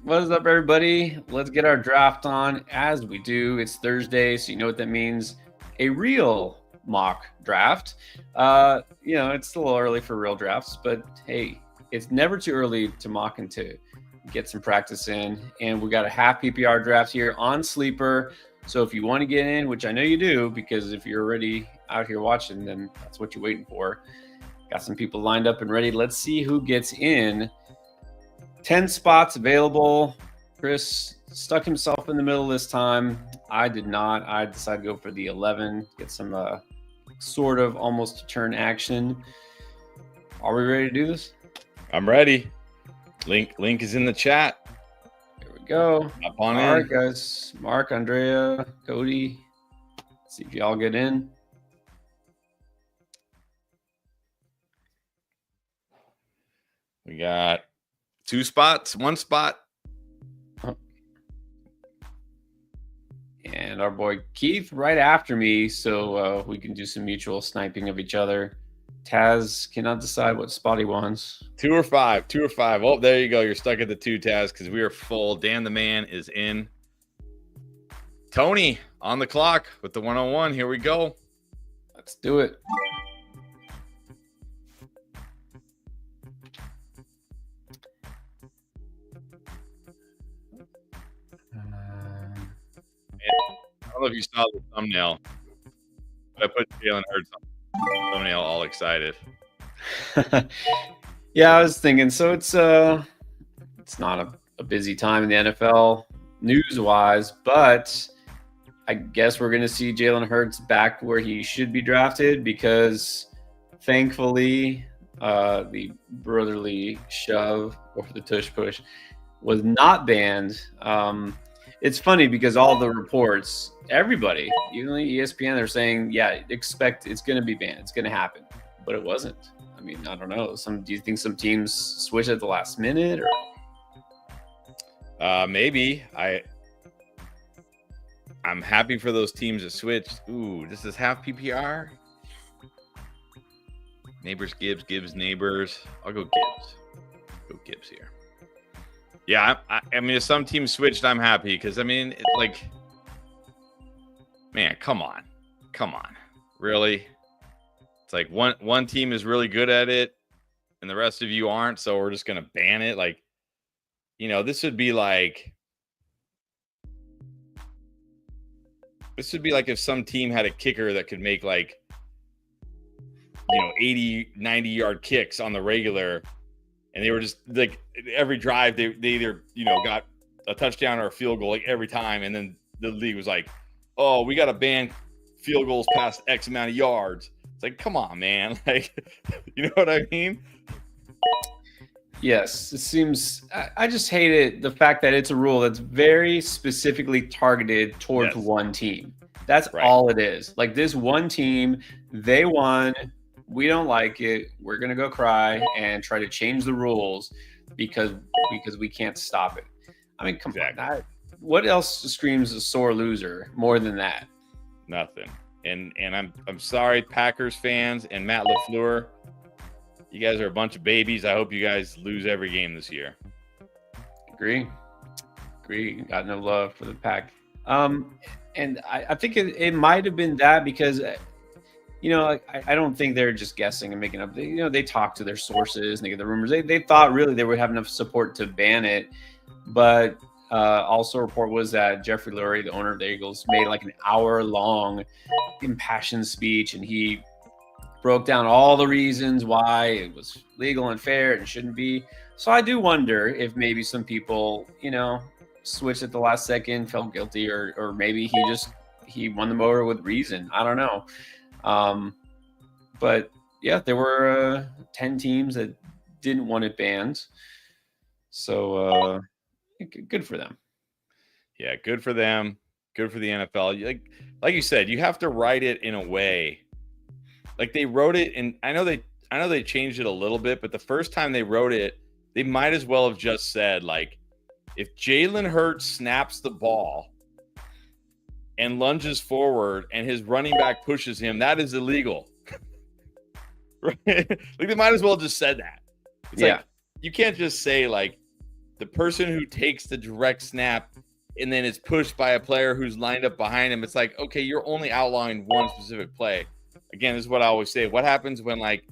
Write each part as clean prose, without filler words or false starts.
What is up, everybody? Let's get our draft on as we do. It's Thursday, so you know what that means. A real mock draft. It's a little early for real drafts, but hey, it's never too early to mock and to get some practice in. And we got a half PPR draft here on Sleeper. So if you want to get in, which I know you do, because if you're already out here watching, then that's what you're waiting for. Got some people lined up and ready. Let's see who gets in. 10 spots available. Chris stuck himself in the middle this time. I did not. I decided to go for the 11, get some sort of almost turn action. Are we ready to do this? I'm ready. Link is in the chat. Here we go. Up on All in. right, guys. Mark, Andrea, Cody. Let's see if y'all get in. We got 2 spots, 1 spot. And our boy Keith right after me, so we can do some mutual sniping of each other. Taz cannot decide what spot he wants. 2 or 5. 2 or 5. Oh, there you go. You're stuck at the 2, Taz, because we are full. Dan the man is in. Tony on the clock with the 101. Here we go. Let's do it. I don't know if you saw the thumbnail, but I put Jalen Hurts on the thumbnail, all excited. Yeah, I was thinking. So it's not a busy time in the NFL news-wise, but I guess we're going to see Jalen Hurts back where he should be drafted because thankfully the brotherly shove or the tush push was not banned. It's funny because all the reports, everybody, even ESPN, they're saying, yeah, expect it's going to be banned. It's going to happen. But it wasn't. I mean, I don't know. Do you think some teams switch at the last minute? Or Maybe. I'm happy for those teams that switched. Ooh, this is half PPR. Neighbors, Gibbs, Neighbors. I'll go Gibbs. Go Gibbs here. Yeah, I mean, if some teams switched, I'm happy because, I mean, man, come on. Really? It's like one team is really good at it and the rest of you aren't, so we're just going to ban it. Like, this would be like if some team had a kicker that could make 80, 90-yard kicks on the regular. And they were just like every drive they either got a touchdown or a field goal every time, and then the league was like, "Oh, we got to ban field goals past X amount of yards." It's like, come on, man, you know what I mean? Yes, it seems. I just hate it. The fact that it's a rule that's very specifically targeted towards one team. That's right. All it is. Like this one team, they won. We don't like it. We're going to go cry and try to change the rules because we can't stop it. I mean, come on. What else screams a sore loser more than that? Nothing. And I'm sorry, Packers fans and Matt LaFleur. You guys are a bunch of babies. I hope you guys lose every game this year. Agree. Got no love for the Pack. And I think it might have been that because I don't think they're just guessing and making up. They talk to their sources and they get the rumors. They thought really they would have enough support to ban it, but also a report was that Jeffrey Lurie, the owner of the Eagles, made like an hour-long impassioned speech, and he broke down all the reasons why it was legal and fair and shouldn't be. So I do wonder if maybe some people, switched at the last second, felt guilty, or maybe he won them over with reason. I don't know. But yeah, there were 10 teams that didn't want it banned. So good for them. Yeah, good for them. Good for the NFL. Like you said, you have to write it in a way. Like they wrote it, and I know they changed it a little bit, but the first time they wrote it, they might as well have just said, like, if Jalen Hurts snaps the ball and lunges forward and his running back pushes him, that is illegal. Right? Like they might as well have just said that. It's like, you can't just say like, the person who takes the direct snap and then it's pushed by a player who's lined up behind him, it's like, okay, you're only outlawing one specific play. Again, this is what I always say. What happens when like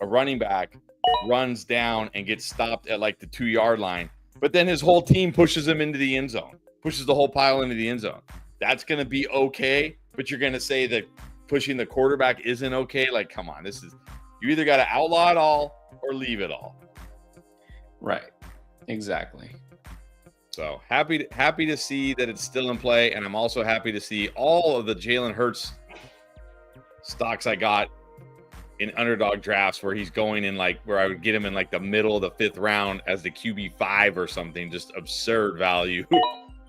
a running back runs down and gets stopped at like the 2-yard line, but then his whole team pushes him into the end zone, pushes the whole pile into the end zone? That's going to be okay, but you're going to say that pushing the quarterback isn't okay? Like, come on, you either got to outlaw it all or leave it all. Right. Exactly. So happy to see that it's still in play, and I'm also happy to see all of the Jalen Hurts stocks I got in underdog drafts where he's going in like where I would get him in like the middle of the 5th round as the QB5 or something. Just absurd value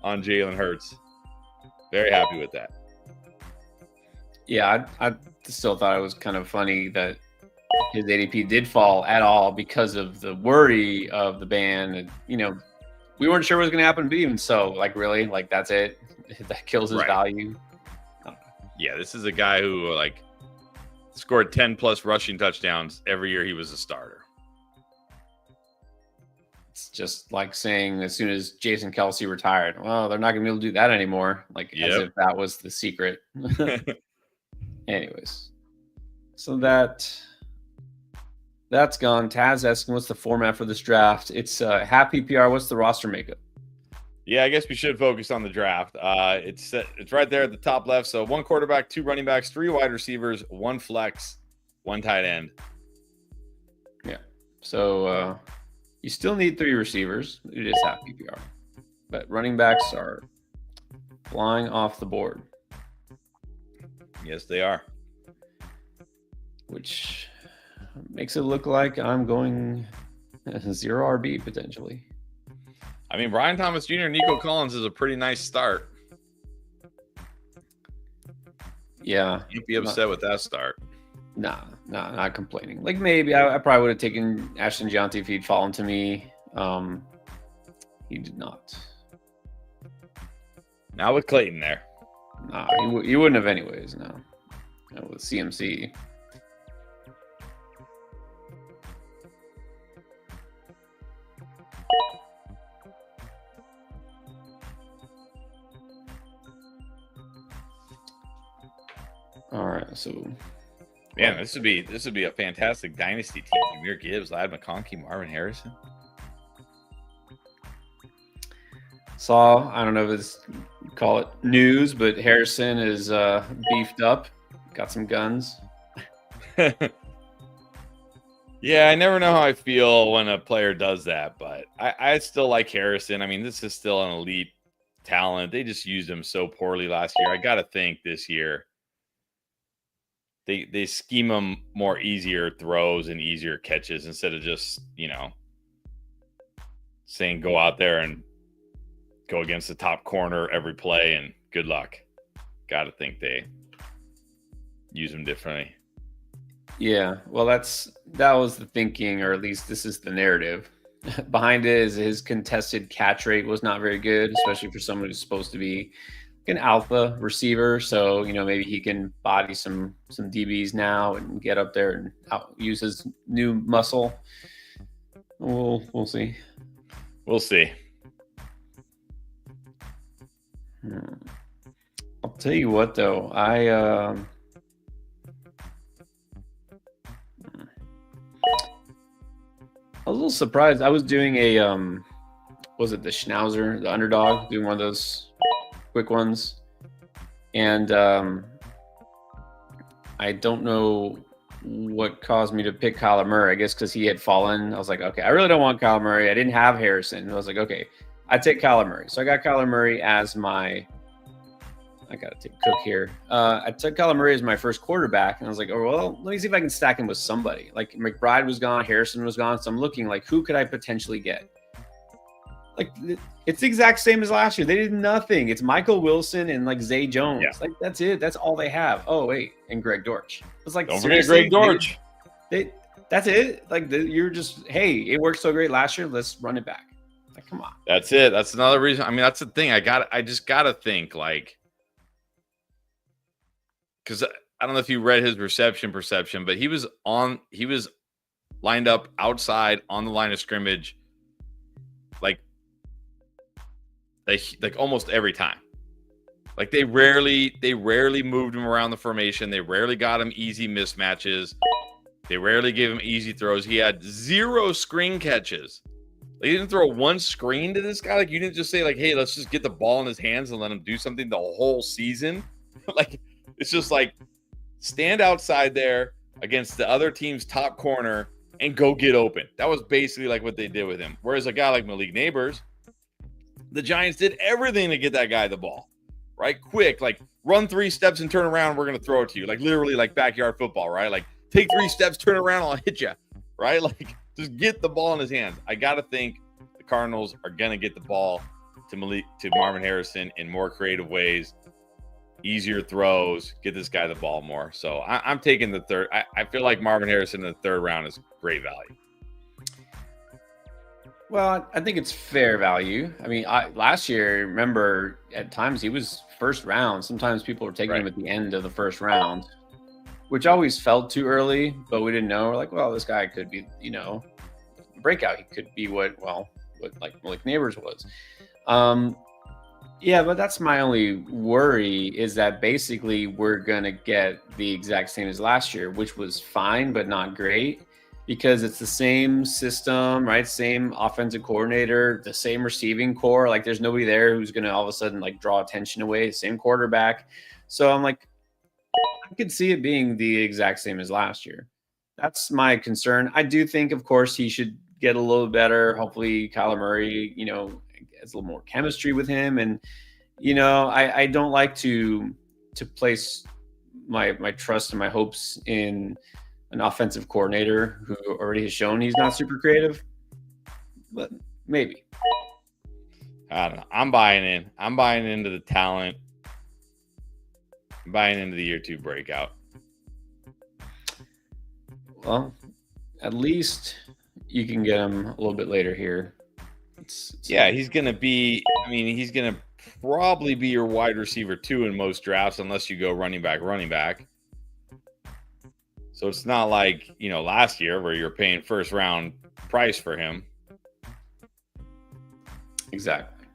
on Jalen Hurts. Very happy with that. Yeah, I still thought it was kind of funny that his ADP did fall at all because of the worry of the ban, and we weren't sure what was going to happen, but even so, like, really, like, that's it. That kills his value. Yeah, this is a guy who like scored 10 plus rushing touchdowns every year he was a starter. It's just like saying as soon as Jason Kelce retired, well, they're not going to be able to do that anymore. Like, as if that was the secret. Anyways, so that's gone. Taz asking, what's the format for this draft? It's half PPR. What's the roster makeup? Yeah, I guess we should focus on the draft. It's right there at the top left. So 1 quarterback, 2 running backs, 3 wide receivers, 1 flex, 1 tight end. Yeah. So you still need 3 receivers. It is half PPR. But running backs are flying off the board. Yes, they are. Which makes it look like I'm going 0 RB potentially. I mean, Brian Thomas Jr. and Nico Collins is a pretty nice start. Yeah. You'd be upset with that start. Nah, not complaining. Like, maybe I probably would have taken Ashton Gianti if he'd fallen to me. He did not. Now with Clayton there. Nah, he wouldn't have anyways, no. With CMC. All right, so man, this would be a fantastic dynasty team. Amir Gibbs, Ladd McConkey, Marvin Harrison. Saw, I don't know if it's call it news, but Harrison is beefed up, got some guns. Yeah, I never know how I feel when a player does that, but I still like Harrison. I mean, this is still an elite talent. They just used him so poorly last year. I got to think this year they scheme him more easier throws and easier catches instead of just, saying go out there and go against the top corner every play and good luck. Got to think they use him differently. Yeah, well, that was the thinking, or at least this is the narrative. Behind it is his contested catch rate was not very good, especially for someone who's supposed to be an alpha receiver. So, maybe he can body some DBs now and get up there and use his new muscle. We'll see. We'll see. I'll tell you what, though, I was a little surprised. I was doing a was it the Schnauzer, the underdog, doing one of those quick ones, and I don't know what caused me to pick Kyler Murray. I guess because he had fallen. I was like, okay, I really don't want Kyler Murray. I didn't have Harrison. I was like, okay, I take Kyler Murray. So I got Kyler Murray as my. I got to take Cook here. I took Kyler Murray as my first quarterback, and I was like, oh, well, let me see if I can stack him with somebody. Like, McBride was gone, Harrison was gone, so I'm looking like, who could I potentially get? Like, it's the exact same as last year. They did nothing. It's Michael Wilson and, like, Zay Jones. Yeah. Like, that's it. That's all they have. Oh, wait, and Greg Dortch. It's like, don't forget Greg Dortch. That's it. Like, you're just, hey, it worked so great last year. Let's run it back. Like, come on. That's it. That's another reason. I mean, that's the thing. I just got to think, like, because I don't know if you read his reception perception, but he was lined up outside on the line of scrimmage like almost every time. Like they rarely moved him around the formation. They rarely got him easy mismatches. They rarely gave him easy throws. He had 0 screen catches. They didn't throw one screen to this guy. Like you didn't just say like, hey, let's just get the ball in his hands and let him do something the whole season. Like it's just like stand outside there against the other team's top corner and go get open. That was basically like what they did with him. Whereas a guy like Malik Neighbors, the Giants did everything to get that guy the ball, right? Quick, like run 3 steps and turn around. We're going to throw it to you. Like literally like backyard football, right? Like take 3 steps, turn around, I'll hit you, right? Like just get the ball in his hands. I got to think the Cardinals are going to get the ball to Marvin Harrison in more creative ways, easier throws, get this guy the ball more. So I'm taking the third. I feel like Marvin Harrison in the 3rd round is great value. Well, I think it's fair value. I mean, last year, remember, at times he was 1st round. Sometimes people were taking him at the end of the 1st round, which always felt too early, but we didn't know. We're like, well, this guy could be, breakout. He could be what like Malik Neighbors was. Yeah, but that's my only worry is that basically we're going to get the exact same as last year, which was fine, but not great. Because it's the same system, right? Same offensive coordinator, the same receiving core. Like there's nobody there who's going to all of a sudden like draw attention away. Same quarterback. So I'm like, I could see it being the exact same as last year. That's my concern. I do think, of course, he should get a little better. Hopefully Kyler Murray, has a little more chemistry with him. And, I don't like to place my trust and my hopes in an offensive coordinator who already has shown he's not super creative, but maybe. I don't know. I'm buying in. I'm buying into the talent. I'm buying into the year 2 breakout. Well, at least you can get him a little bit later here. Yeah, he's going to be, he's going to probably be your wide receiver 2 in most drafts, unless you go running back. So it's not like, last year where you're paying 1st round price for him. Exactly.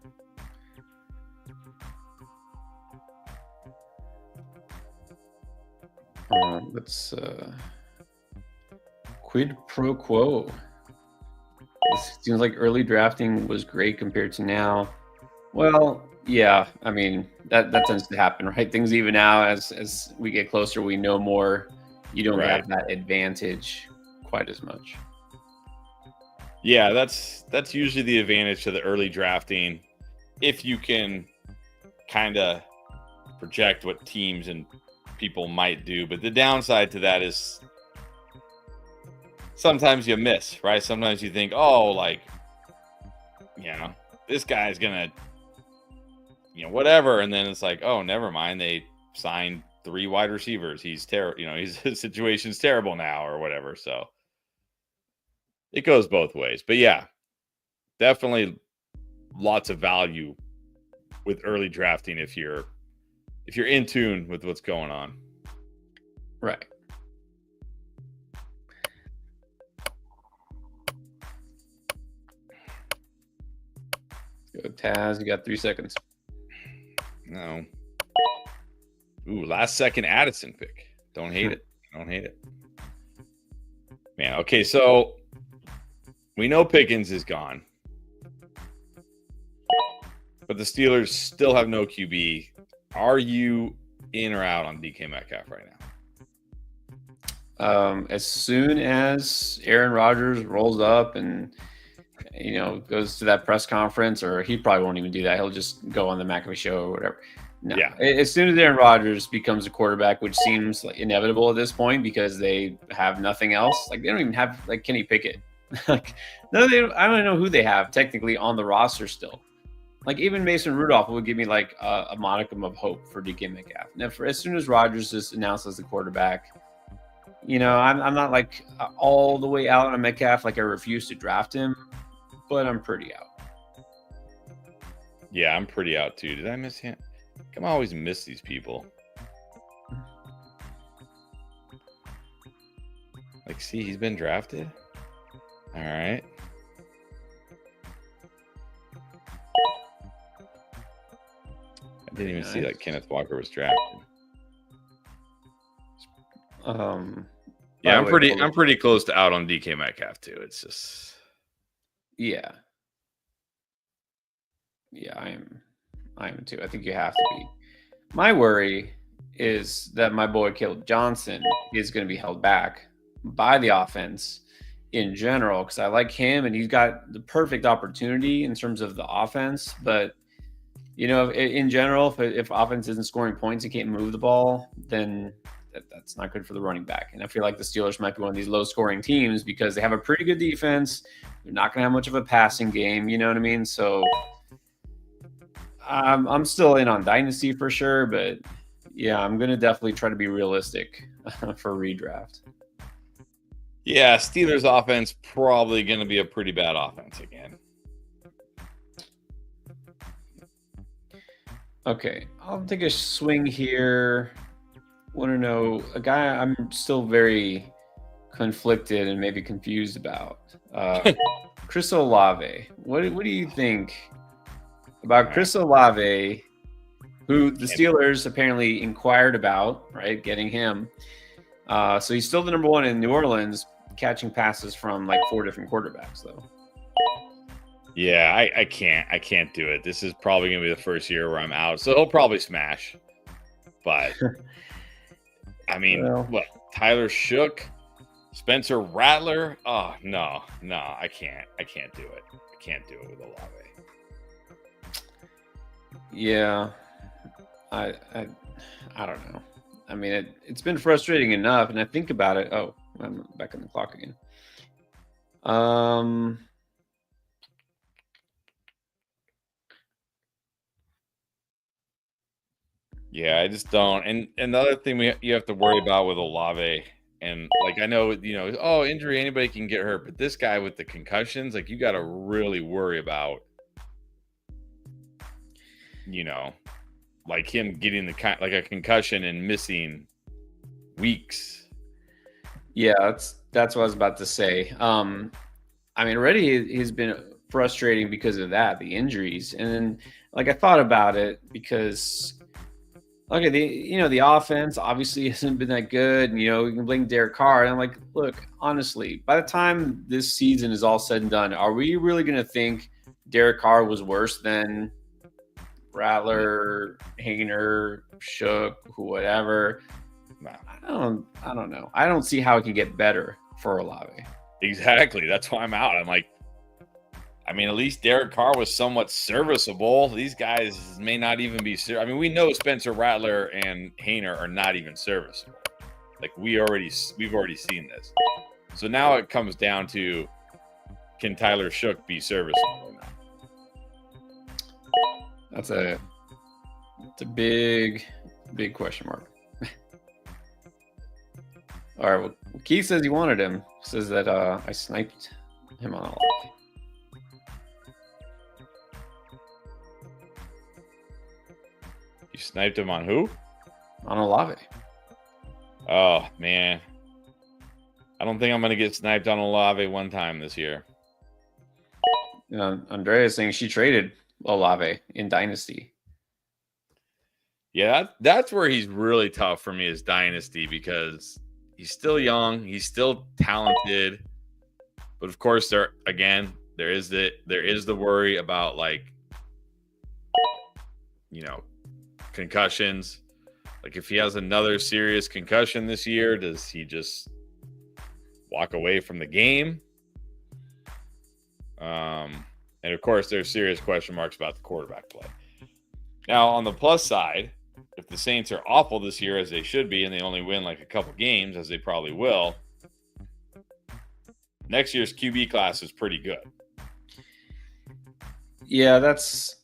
Let's quid pro quo. This seems like early drafting was great compared to now. Well, yeah, that tends to happen, right? Things even out as we get closer, we know more. You don't have that advantage quite as much. Yeah, that's usually the advantage to the early drafting, if you can kind of project what teams and people might do. But the downside to that is sometimes you miss, right? Sometimes you think, this guy's gonna, whatever, and then it's like, oh, never mind, they signed 3 wide receivers. He's terrible. His situation's terrible now or whatever. So it goes both ways. But yeah, definitely lots of value with early drafting if you're in tune with what's going on. Right. Go Taz, you got 3 seconds. No. Ooh, last second Addison pick. Don't hate it. Don't hate it. Man, okay, so we know Pickens is gone. But the Steelers still have no QB. Are you in or out on DK Metcalf right now? As soon as Aaron Rodgers rolls up and goes to that press conference, or he probably won't even do that. He'll just go on the McAfee show or whatever. No. Yeah. As soon as Aaron Rodgers becomes a quarterback, which seems like inevitable at this point because they have nothing else. Like they don't even have like Kenny Pickett. Like no, I don't know who they have technically on the roster still. Like even Mason Rudolph would give me like a modicum of hope for DK Metcalf. Now, as soon as Rodgers is announced as the quarterback, I'm not like all the way out on Metcalf. Like I refuse to draft him, but I'm pretty out. Yeah, I'm pretty out too. Did I miss him? I always miss these people. Like, see, he's been drafted. All right. I didn't even see that Kenneth Walker was drafted. Yeah, I'm pretty close to out on DK Metcalf too. It's just yeah, I am too. I think you have to be. My worry is that my boy Caleb Johnson is going to be held back by the offense in general, because I like him and he's got the perfect opportunity in terms of the offense. But, you know, in general, if offense isn't scoring points and can't move the ball, then that's not good for the running back. And I feel like the Steelers might be one of these low-scoring teams because they have a pretty good defense. They're not going to have much of a passing game. You know what I mean? So I'm still in on Dynasty for sure, but yeah, I'm going to definitely try to be realistic for redraft. Yeah, Steelers offense probably going to be a pretty bad offense again. Okay, I'll take a swing here. Want to know a guy I'm still very conflicted and maybe confused about. Chris Olave. What do you think about Chris Olave, who the Steelers apparently inquired about, right? Getting him. So he's still the number one in New Orleans, catching passes from like 4 different quarterbacks, though. Yeah, I can't do it. This is probably going to be the first year where I'm out. So he'll probably smash. But, I mean, what? Tyler Shook? Spencer Rattler? Oh, no, I can't do it. I can't do it with Olave. Yeah, I don't know. I mean, it's been frustrating enough, and I think about it. Oh, I'm back on the clock again. Yeah, I just don't. And the other thing you have to worry about with Olave, and like I know, injury, anybody can get hurt, but this guy with the concussions, like you got to really worry about, like him getting like a concussion and missing weeks. Yeah, that's what I was about to say. I mean, already he's been frustrating because of that, the injuries, and then like I thought about it because. Okay, the offense obviously hasn't been that good, and you can blame Derek Carr. And I'm like, look, honestly, by the time this season is all said and done, are we really going to think Derek Carr was worse than Rattler, Hayner, Shook, whatever? I don't know. I don't see how it can get better for Olave. Exactly. That's why I'm out. I'm like, I mean, at least Derek Carr was somewhat serviceable. These guys may not even be. I mean, we know Spencer Rattler and Hayner are not even serviceable. Like we've already seen this. So now it comes down to, can Tyler Shook be serviceable or not? That's a big question mark. All right. Well, Keith says he wanted him. Says that I sniped him on Olave. You sniped him on who? On Olave. Oh, man. I don't think I'm going to get sniped on Olave one time this year. Andrea is saying she traded Olave in Dynasty. Yeah, that's where he's really tough for me is Dynasty because he's still young. He's still talented. But, of course, there is the worry about, like, concussions. Like if he has another serious concussion this year, does he just walk away from the game? And of course, there's serious question marks about the quarterback play. Now, on the plus side, if the Saints are awful this year as they should be, and they only win like a couple games, as they probably will, next year's QB class is pretty good. Yeah, that's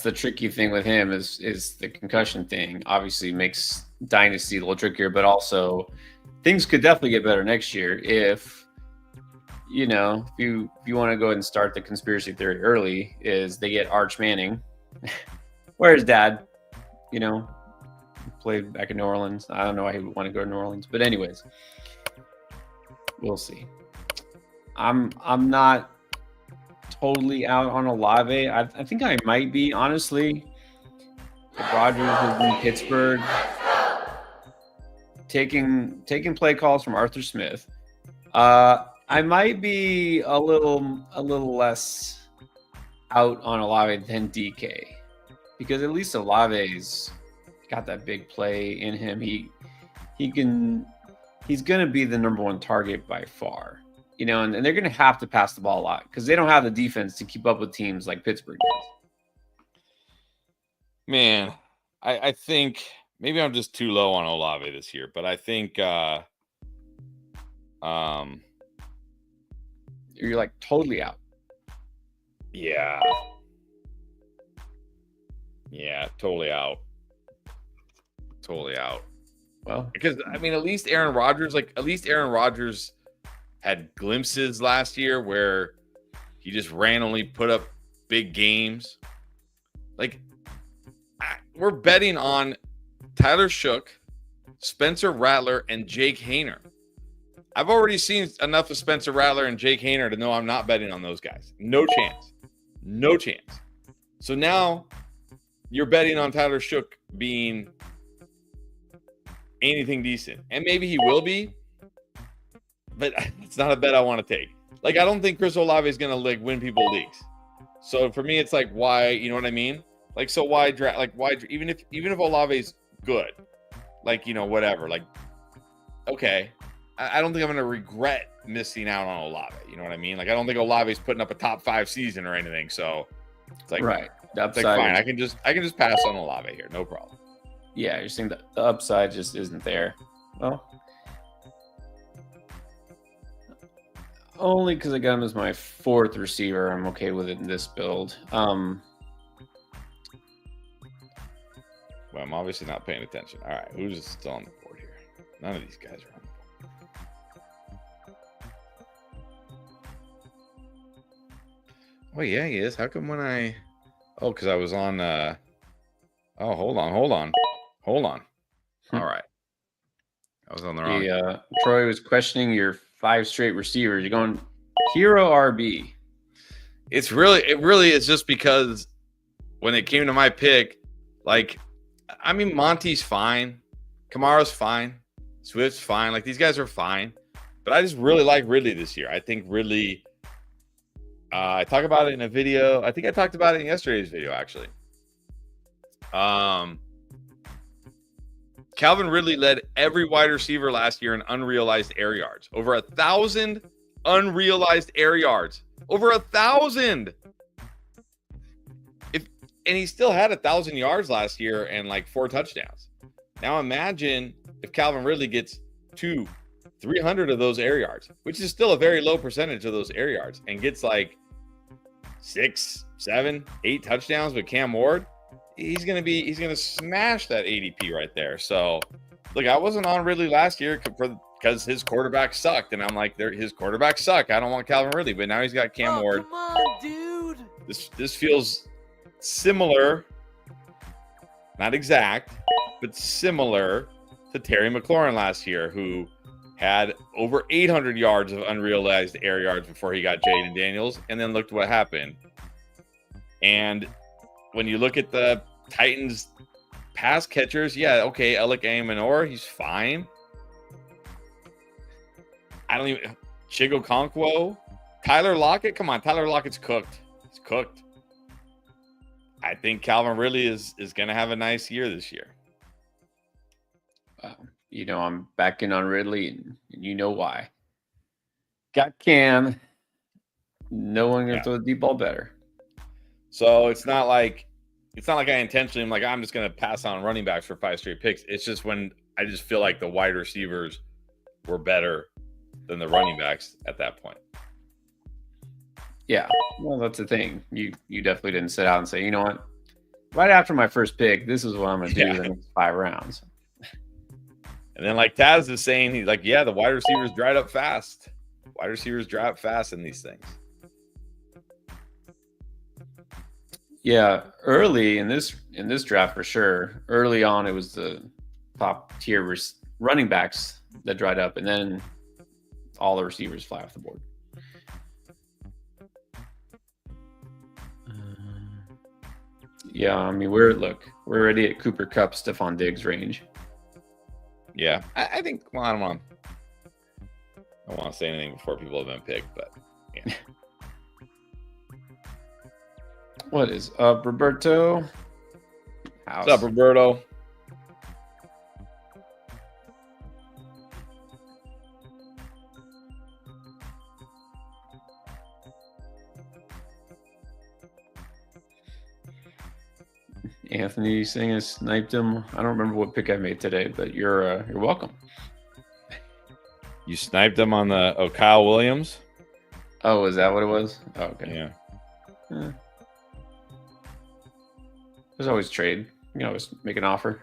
the tricky thing with him is the concussion thing. Obviously makes Dynasty a little trickier, but also things could definitely get better next year if you want to go ahead and start the conspiracy theory early, is they get Arch Manning. Where's Dad? Played back in New Orleans. I don't know why he would want to go to New Orleans, but anyways, we'll see. I'm not totally out on Olave. I think I might be, honestly. if Rodgers was in Pittsburgh, taking play calls from Arthur Smith, I might be a little less out on Olave than DK, because at least Olave's got that big play in him. He's going to be the number one target by far, and they're going to have to pass the ball a lot because they don't have the defense to keep up with teams like Pittsburgh does. Man, I think maybe I'm just too low on Olave this year, but I think you're like totally out. Yeah, totally out. Well, because I mean, at least Aaron Rodgers had glimpses last year where he just randomly put up big games. Like, we're betting on Tyler Shook, Spencer Rattler, and Jake Haener. I've already seen enough of Spencer Rattler and Jake Haener to know I'm not betting on those guys. No chance. So now you're betting on Tyler Shook being anything decent. And maybe he will be, but it's not a bet I want to take. Like, I don't think Chris Olave is going to win people leagues. So for me, it's like, why, you know what I mean? Like, so why draft? Like, why, even if Olave's good, like, whatever, like, okay. I don't think I'm going to regret missing out on Olave. You know what I mean? Like, I don't think Olave's putting up a top 5 season or anything. So it's like, right. It's like, fine. I can just pass on Olave here. No problem. Yeah. You're saying that the upside just isn't there. Well, only because I got him as my 4th receiver. I'm okay with it in this build. Well, I'm obviously not paying attention. All right. Who's still on the board here? None of these guys are on the board. Oh, yeah, he is. How come when I... Oh, because I was on... Oh, hold on. All right. I was on the wrong... Troy was questioning your 5 straight receivers. You're going hero RB. It really is just because when it came to my pick, like, I mean, Monty's fine. Kamara's fine. Swift's fine. Like, these guys are fine. But I just really like Ridley this year. I think Ridley... I talk about it in a video. I think I talked about it in yesterday's video, actually. Calvin Ridley led every wide receiver last year in unrealized air yards. Over 1,000 unrealized air yards. Over 1,000. And he still had 1,000 yards last year and like 4 touchdowns. Now imagine if Calvin Ridley gets 300 of those air yards, which is still a very low percentage of those air yards, and gets like 6, 7, 8 touchdowns with Cam Ward. He's gonna smash that ADP right there. So, look, I wasn't on Ridley last year because his quarterback sucked, and I'm like, his quarterbacks suck. I don't want Calvin Ridley, but now he's got Cam Ward. Come on, dude. This feels similar, not exact, but similar to Terry McLaurin last year, who had over 800 yards of unrealized air yards before he got Jaden Daniels, and then looked what happened. And when you look at the Titans pass catchers, yeah, okay, Alec Amanor, he's fine. Chigo Okonkwo, Tyler Lockett, come on, Tyler Lockett's cooked. He's cooked. I think Calvin Ridley is going to have a nice year this year. Wow. I'm backing on Ridley, and you know why. Got Cam. No one going to throw the deep ball better. So it's not like I intentionally am like, I'm just going to pass on running backs for 5 straight picks. It's just when I just feel like the wide receivers were better than the running backs at that point. Yeah, well, that's the thing. You definitely didn't sit out and say, you know what? Right after my first pick, this is what I'm going to do the next 5 rounds. And then, like Taz is saying, he's like, yeah, the wide receivers dried up fast. Wide receivers dry up fast in these things. Yeah, early in this draft for sure. Early on, it was the top tier running backs that dried up, and then all the receivers fly off the board. Yeah, I mean, we're already at Cooper Kupp, Stephon Diggs range. Yeah, I think. Well, I don't want to say anything before people have been picked, but yeah. What is up, Roberto? What's up, Roberto? Anthony saying I sniped him. I don't remember what pick I made today, but you're welcome. You sniped him on the Kyle Williams? Oh, is that what it was? Oh, okay. Yeah. There's always trade. You can always make an offer.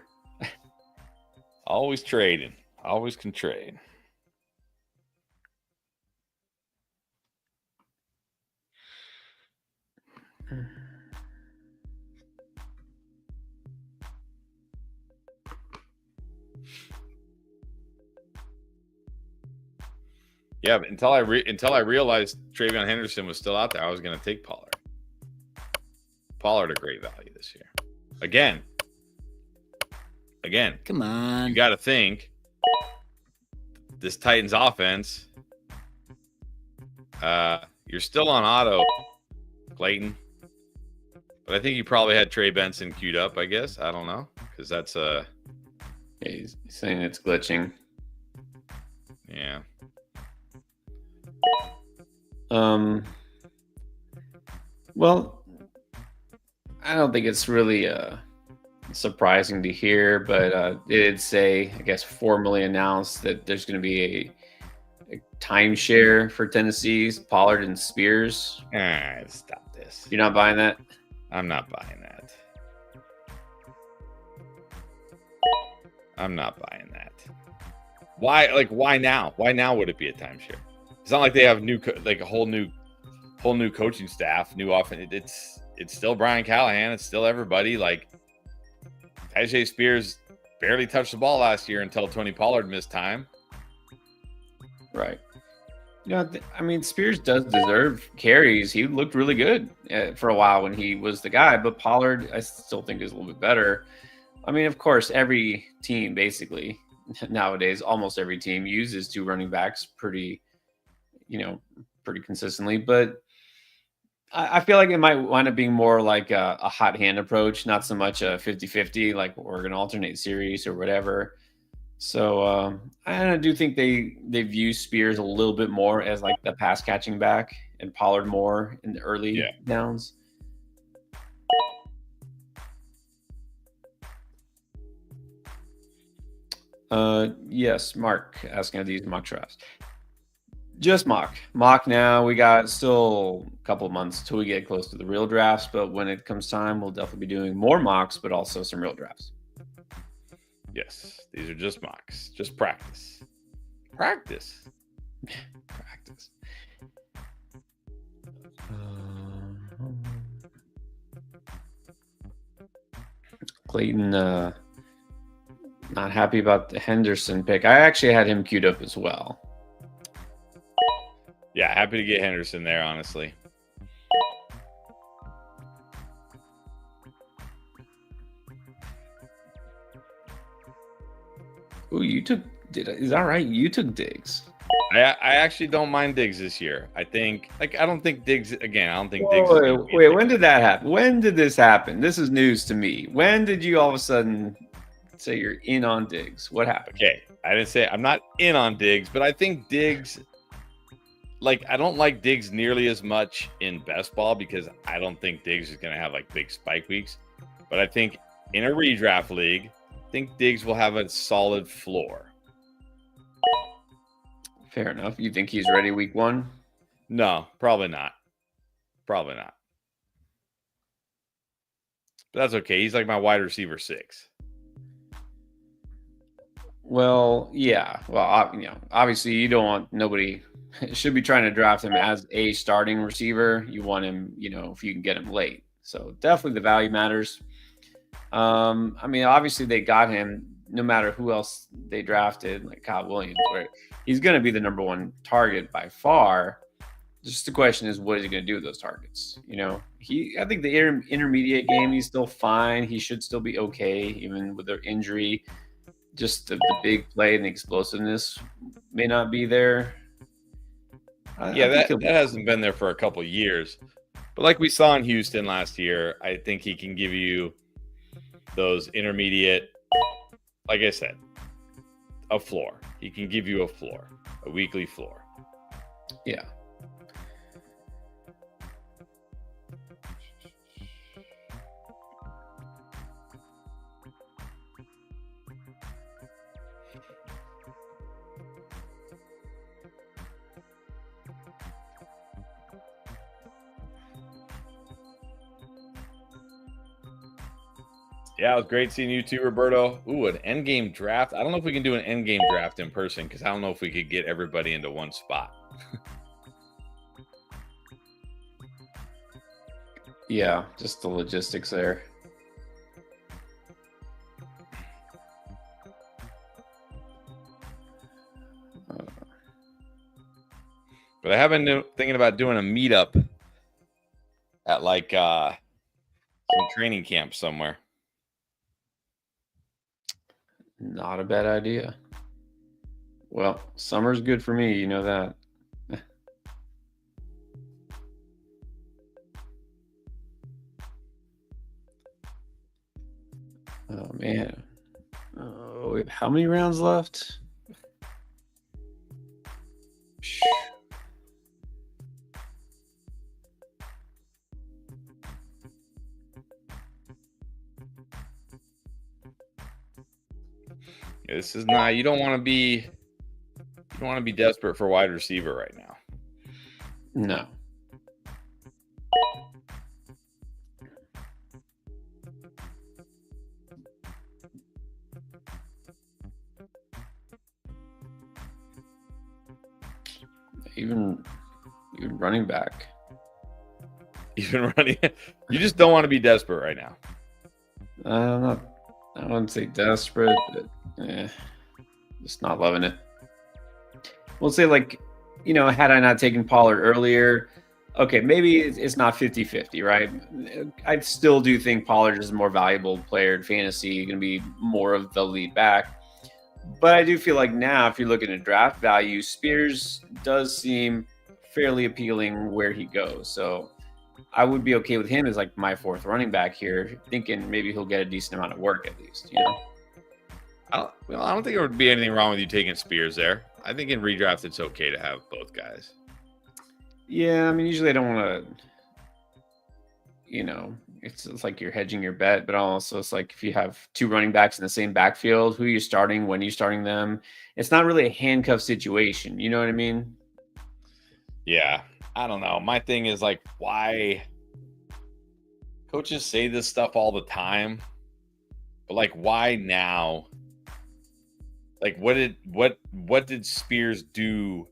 Always trading. Always can trade. Yeah, but until I realized Travion Henderson was still out there, I was going to take Pollard. Pollard a great value this year. Again, come on. You got to think this Titans offense. You're still on auto, Clayton, but I think you probably had Trey Benson queued up. I guess I don't know because that's Yeah, he's saying it's glitching. Yeah. Well, I don't think it's really surprising to hear, but it did say, I guess, formally announced that there's going to be a timeshare for Tennessee's Pollard and Spears. Stop this. You're not buying that? I'm not buying that. I'm not buying that. Why? Like, why now? Why now would it be a timeshare? It's not like they have a whole new coaching staff, new offense. It's still Brian Callahan. It's still everybody. Like, Tyjae Spears barely touched the ball last year until Tony Pollard missed time. Right. You know, I mean, Spears does deserve carries. He looked really good for a while when he was the guy, but Pollard, I still think, is a little bit better. I mean, of course, every team basically nowadays, almost every team uses two running backs pretty consistently, but I feel like it might wind up being more like a hot hand approach, not so much a 50-50, like we're going to alternate series or whatever. So I do think they view Spears a little bit more as like the pass catching back and Pollard more in the early downs. Yes, Mark asking are these mock drafts. Just mock now. We got still a couple of months till we get close to the real drafts, but when it comes time, we'll definitely be doing more mocks, but also some real drafts. Yes, these are just mocks, just practice. Practice. Clayton, not happy about the Henderson pick. I actually had him queued up as well. Yeah, happy to get Henderson there, honestly. Ooh, is that right? You took Diggs. I actually don't mind Diggs this year. I don't think Diggs. Wait, when did that happen? When did this happen? This is news to me. When did you all of a sudden say you're in on Diggs? What happened? Okay, I didn't say I'm not in on Diggs, but I think Diggs. Like, I don't like Diggs nearly as much in best ball because I don't think Diggs is going to have like big spike weeks. But I think in a redraft league, I think Diggs will have a solid floor. Fair enough. You think he's ready week one? No, probably not. Probably not. But that's okay. He's like my wide receiver 6. Well, yeah. Well, obviously you don't want nobody should be trying to draft him as a starting receiver. You want him, if you can get him late. So definitely the value matters. I mean, obviously they got him no matter who else they drafted, like Kyle Williams, where he's going to be the number one target by far. Just the question is, what is he going to do with those targets? I think the intermediate game, he's still fine. He should still be okay, even with their injury. Just the big play and the explosiveness may not be there. That hasn't been there for a couple of years. But like we saw in Houston last year, I think he can give you those intermediate, like I said, a floor. He can give you a floor, a weekly floor. Yeah. Yeah, it was great seeing you too, Roberto. Ooh, an endgame draft. I don't know if we can do an endgame draft in person because I don't know if we could get everybody into one spot. Yeah, just the logistics there. But I have been thinking about doing a meetup at like some training camp somewhere. Not a bad idea. Well, summer's good for me, you know that. Oh man. Oh, how many rounds left? This is not. You don't want to be desperate for wide receiver right now. No. Even running back. Even running. You just don't want to be desperate right now. I wouldn't say desperate, but just not loving it. We'll say, like, had I not taken Pollard earlier, okay, maybe it's not 50-50, right? I still do think Pollard is a more valuable player in fantasy, going to be more of the lead back. But I do feel like now, if you're looking at draft value, Spears does seem fairly appealing where he goes. So I would be okay with him as like my fourth running back here, thinking maybe he'll get a decent amount of work at least, I don't think there would be anything wrong with you taking Spears there. I think in redraft it's okay to have both guys. Yeah, I mean, usually I don't want to, it's like you're hedging your bet, but also it's like if you have two running backs in the same backfield, who are you starting, when are you starting them? It's not really a handcuff situation. You know what I mean? Yeah. I don't know. My thing is like, why coaches say this stuff all the time, but like, why now? Like, what did Spears do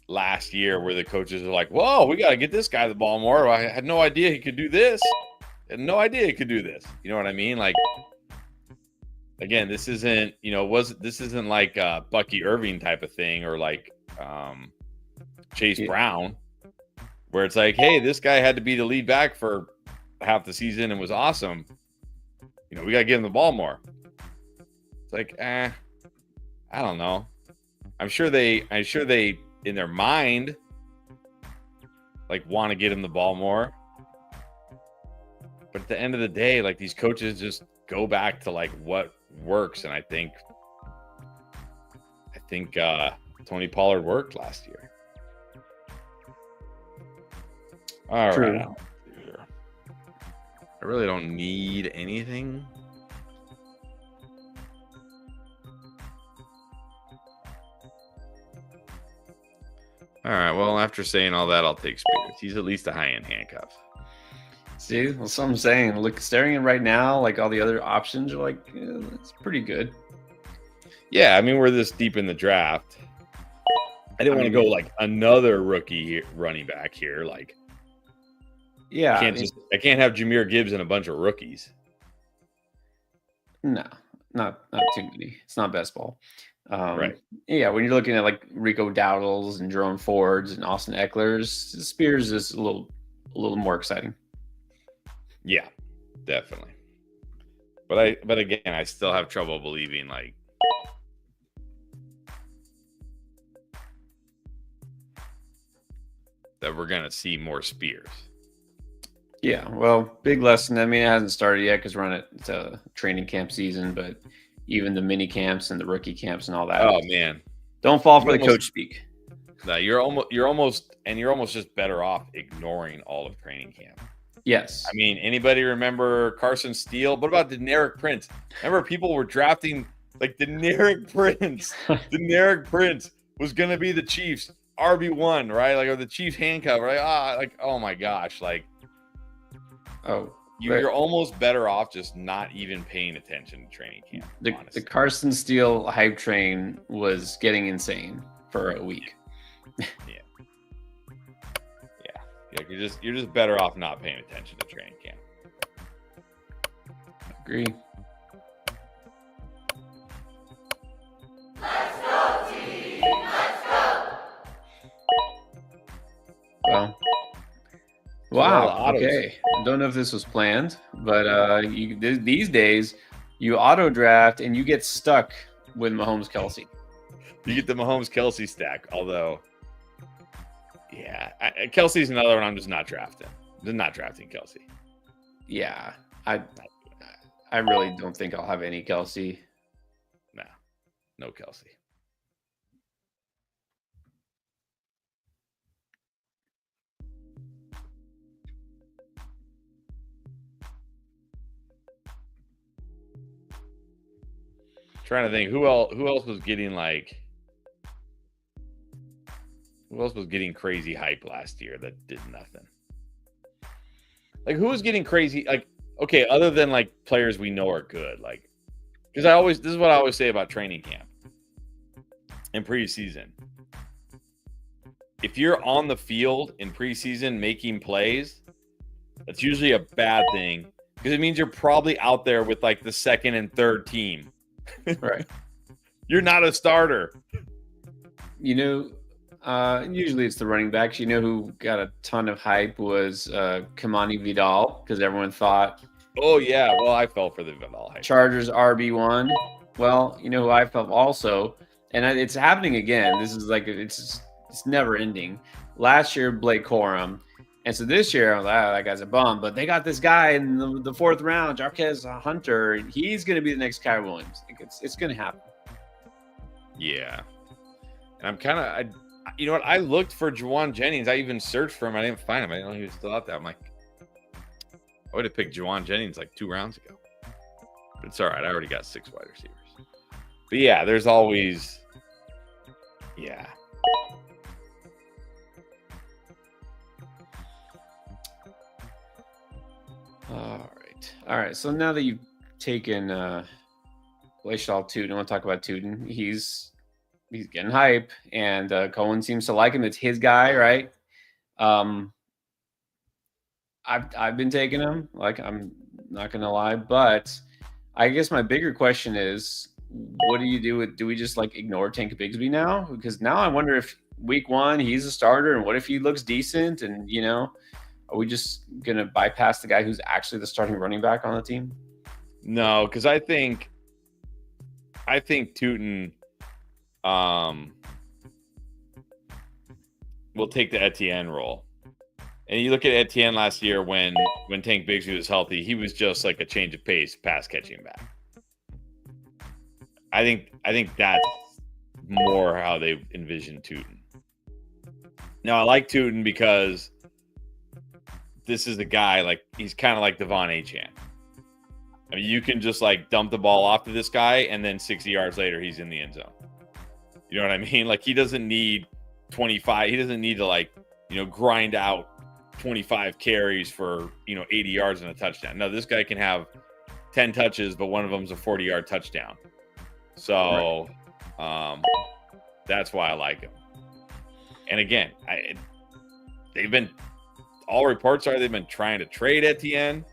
last year where the coaches are like, whoa, we got to get this guy the ball more. I had no idea he could do this. I had no idea he could do this. You know what I mean? Like, again, this isn't, this isn't like a Bucky Irving type of thing or like Chase Brown, where it's like, hey, this guy had to be the lead back for half the season and was awesome. We got to give him the ball more. It's like, I don't know. I'm sure they in their mind like want to get him the ball more. But at the end of the day, like these coaches just go back to like what works. And I think Tony Pollard worked last year. All True. right. I really don't need anything. All right. Well, after saying all that, I'll take Spears. He's at least a high-end handcuff. See, that's what I'm saying. Look, staring at right now, like all the other options are like, it's pretty good. Yeah, I mean, we're this deep in the draft. I didn't want to go like another rookie here, running back here. Like, yeah, I can't have Jahmyr Gibbs and a bunch of rookies. No, not too many. It's not best ball. Right. Yeah, when you're looking at like Rico Dowdles and Jerome Fords and Austin Eckler's, Spears is a little more exciting. Yeah, definitely. But again, I still have trouble believing like that we're gonna see more Spears. Yeah, well, big lesson. I mean, it hasn't started yet because we're on a training camp season, but even the mini camps and the rookie camps and all that. Oh man, Don't fall for the coach speak. No, you're almost just better off ignoring all of training camp. Yes. I mean, anybody remember Carson Steele? What about Deneric Prince? Remember people were drafting like Deneric Prince. Deneric Prince was gonna be the Chiefs RB1, right? Like, or the Chiefs handcuff, right? Like, oh my gosh, like, oh, you're almost better off just not even paying attention to training camp. The Carson Steele hype train was getting insane for a week. Yeah, you're just better off not paying attention to training camp. Agree. Let's go, team! Let's go! Well, wow. Okay. I don't know if this was planned, but these days you auto draft and you get stuck with Mahomes Kelsey. You get the Mahomes Kelsey stack, although. Yeah, Kelsey's another one I'm just not drafting. I'm not drafting Kelsey. Yeah, I really don't think I'll have any Kelsey. No Kelsey. Trying to think who else was getting like. Who else was getting crazy hype last year that did nothing? Like, who was getting crazy? Like, okay, other than like players we know are good, like, because this is what I always say about training camp and preseason. If you're on the field in preseason making plays, that's usually a bad thing because it means you're probably out there with like the second and third team. Right. You're not a starter. Usually it's the running backs. You know who got a ton of hype was Kamani Vidal because everyone thought, oh yeah, well I fell for the Vidal hype. Chargers RB1. Well, you know who I felt also, and it's happening again. This is like it's never ending. Last year Blake Corum, and so this year I'm like, that guy's a bum. But they got this guy in the fourth round, Jarquez Hunter. He's going to be the next Kai Williams. It's going to happen. Yeah, and I'm kind of you know what? I looked for Juwan Jennings. I even searched for him. I didn't find him. I didn't know he was still out there. I'm like, I would have picked Juwan Jennings like 2 rounds ago. But it's all right. I already got 6 wide receivers. But yeah, there's always, yeah. All right. So now that you've taken Layshaw Tooten, I want to talk about Tooten. He's getting hype, and Cohen seems to like him. It's his guy, right? I've been taking him. Like, I'm not gonna lie, but I guess my bigger question is, what do you do with? Do we just like ignore Tank Bigsby now? Because now I wonder if week 1 he's a starter, and what if he looks decent? And are we just gonna bypass the guy who's actually the starting running back on the team? No, because I think Tooten will take the Etienne role. And you look at Etienne last year when Tank Bigsby was healthy, he was just like a change of pace pass catching back. I think that's more how they envision Tooten. Now I like Tooten because this is the guy, like he's kind of like Devon Achane. I mean, you can just like dump the ball off to this guy and then 60 yards later he's in the end zone. You know what I mean? Like he doesn't need 25. He doesn't need to like, grind out 25 carries for, 80 yards and a touchdown. No, this guy can have 10 touches, but one of them's a 40-yard touchdown. So that's why I like him. And again, all reports are they've been trying to trade Etienne.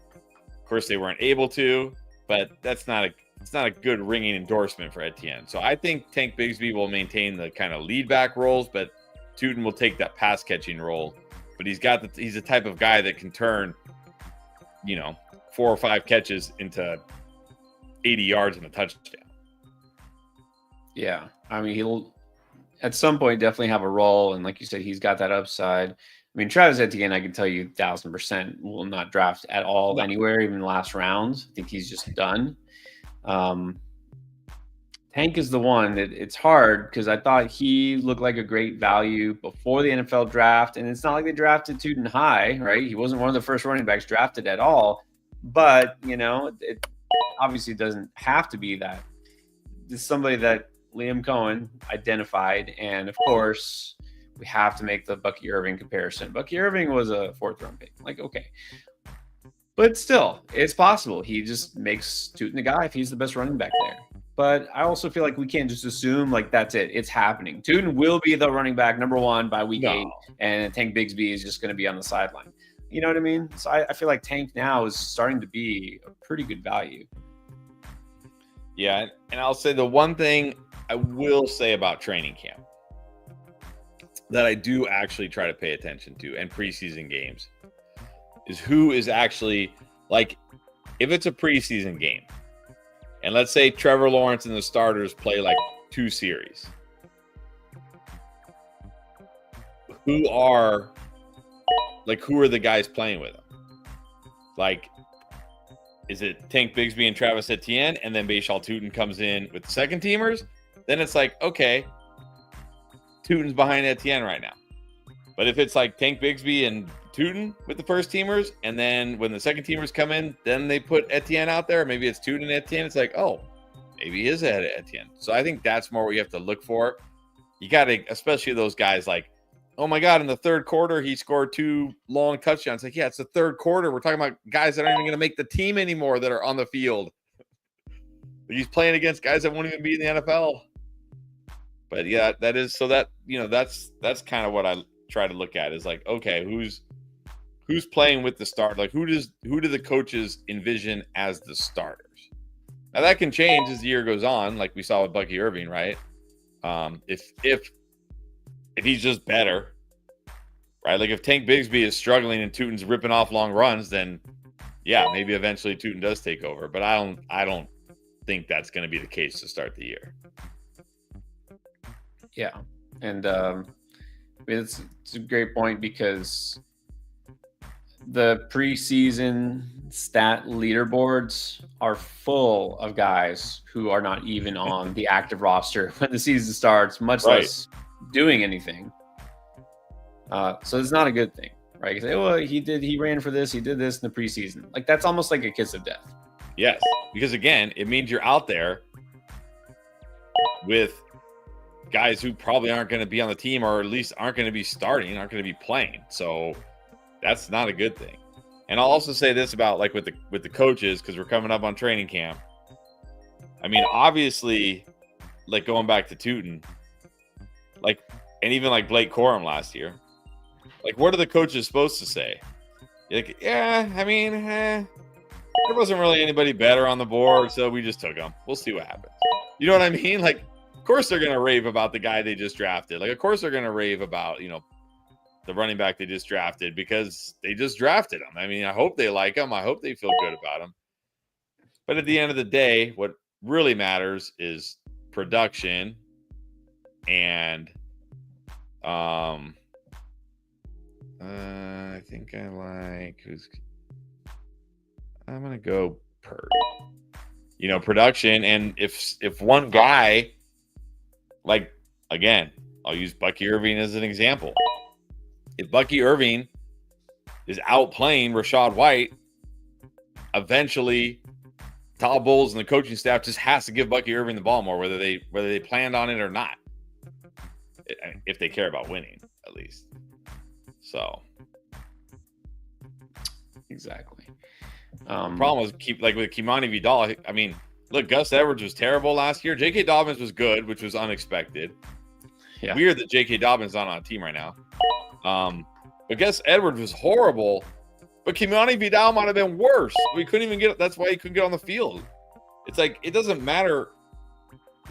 Of course, they weren't able to, but that's not a good ringing endorsement for Etienne. So I think Tank Bigsby will maintain the kind of lead back roles, but Tooten will take that pass catching role. But he's the type of guy that can turn, 4 or 5 catches into 80 yards and a touchdown. Yeah. I mean, he'll at some point definitely have a role. And like you said, he's got that upside. I mean, Travis Etienne, I can tell you 1,000% will not draft at all anywhere, even last round. I think he's just done. Tank is the one that it's hard because I thought he looked like a great value before the NFL draft. And it's not like they drafted Tooten high, right? He wasn't one of the first running backs drafted at all. But, it obviously doesn't have to be that. This is somebody that Liam Cohen identified. And of course, we have to make the Bucky Irving comparison. Bucky Irving was a 4th round pick. Like, okay. But still, it's possible. He just makes Tooten the guy if he's the best running back there. But I also feel like we can't just assume like that's it. It's happening. Tooten will be the running back number 1 by week 8, and Tank Bigsby is just going to be on the sideline. You know what I mean? So I feel like Tank now is starting to be a pretty good value. Yeah, and I'll say the one thing I will say about training camp that I do actually try to pay attention to and preseason games is who is actually, like, if it's a preseason game, and let's say Trevor Lawrence and the starters play like 2 series, who are the guys playing with him? Like, is it Tank Bigsby and Travis Etienne, and then Bashal Tooten comes in with the second teamers? Then it's like, okay, Tooten's behind Etienne right now. But if it's like Tank Bigsby and Tooten with the first teamers, and then when the second teamers come in, then they put Etienne out there, maybe it's Tooten and Etienne, it's like, oh, maybe he is ahead of Etienne. So I think that's more what you have to look for. You got to, especially those guys like, oh my God, in the third quarter, he scored 2 long touchdowns. Like, yeah, it's the third quarter. We're talking about guys that aren't even going to make the team anymore that are on the field. He's playing against guys that won't even be in the NFL. But yeah, that is, so that, that's kind of what I try to look at is like, okay, who's playing with the start? Like, who do the coaches envision as the starters? Now that can change as the year goes on, like we saw with Bucky Irving, right? If he's just better, right? Like if Tank Bigsby is struggling and Tooten's ripping off long runs, then yeah, maybe eventually Tooten does take over. But I don't think that's going to be the case to start the year. Yeah, and it's a great point because the preseason stat leaderboards are full of guys who are not even on the active roster when the season starts, much less doing anything. So it's not a good thing, right? You say, well, he ran for this, he did this in the preseason. Like, that's almost like a kiss of death. Yes, because again, it means you're out there with guys who probably aren't going to be on the team, or at least aren't going to be starting, aren't going to be playing. So that's not a good thing. And I'll also say this about like with the coaches, because we're coming up on training camp. I mean, obviously, like going back to Tooten, like, and even like Blake Corum last year, like, what are the coaches supposed to say? Like, yeah, I mean, there wasn't really anybody better on the board, so we just took him. We'll see what happens. You know what I mean? Like, of course they're going to rave about the guy they just drafted. Like, of course they're going to rave about, the running back they just drafted because they just drafted him. I mean, I hope they like him. I hope they feel good about him. But at the end of the day, what really matters is production and I think I like I'm going to go Purdy. Production. And if one guy, like, again, I'll use Bucky Irving as an example. If Bucky Irving is outplaying Rachaad White, eventually Todd Bowles and the coaching staff just has to give Bucky Irving the ball more, whether they planned on it or not, if they care about winning, at least. So, exactly. The problem was with Kimani Vidal. I mean, look, Gus Edwards was terrible last year. J.K. Dobbins was good, which was unexpected. Yeah. Weird that J.K. Dobbins is not on a team right now. But Gus Edwards was horrible. But Kimani Vidal might have been worse. We couldn't even get. That's why he couldn't get on the field. It's like it doesn't matter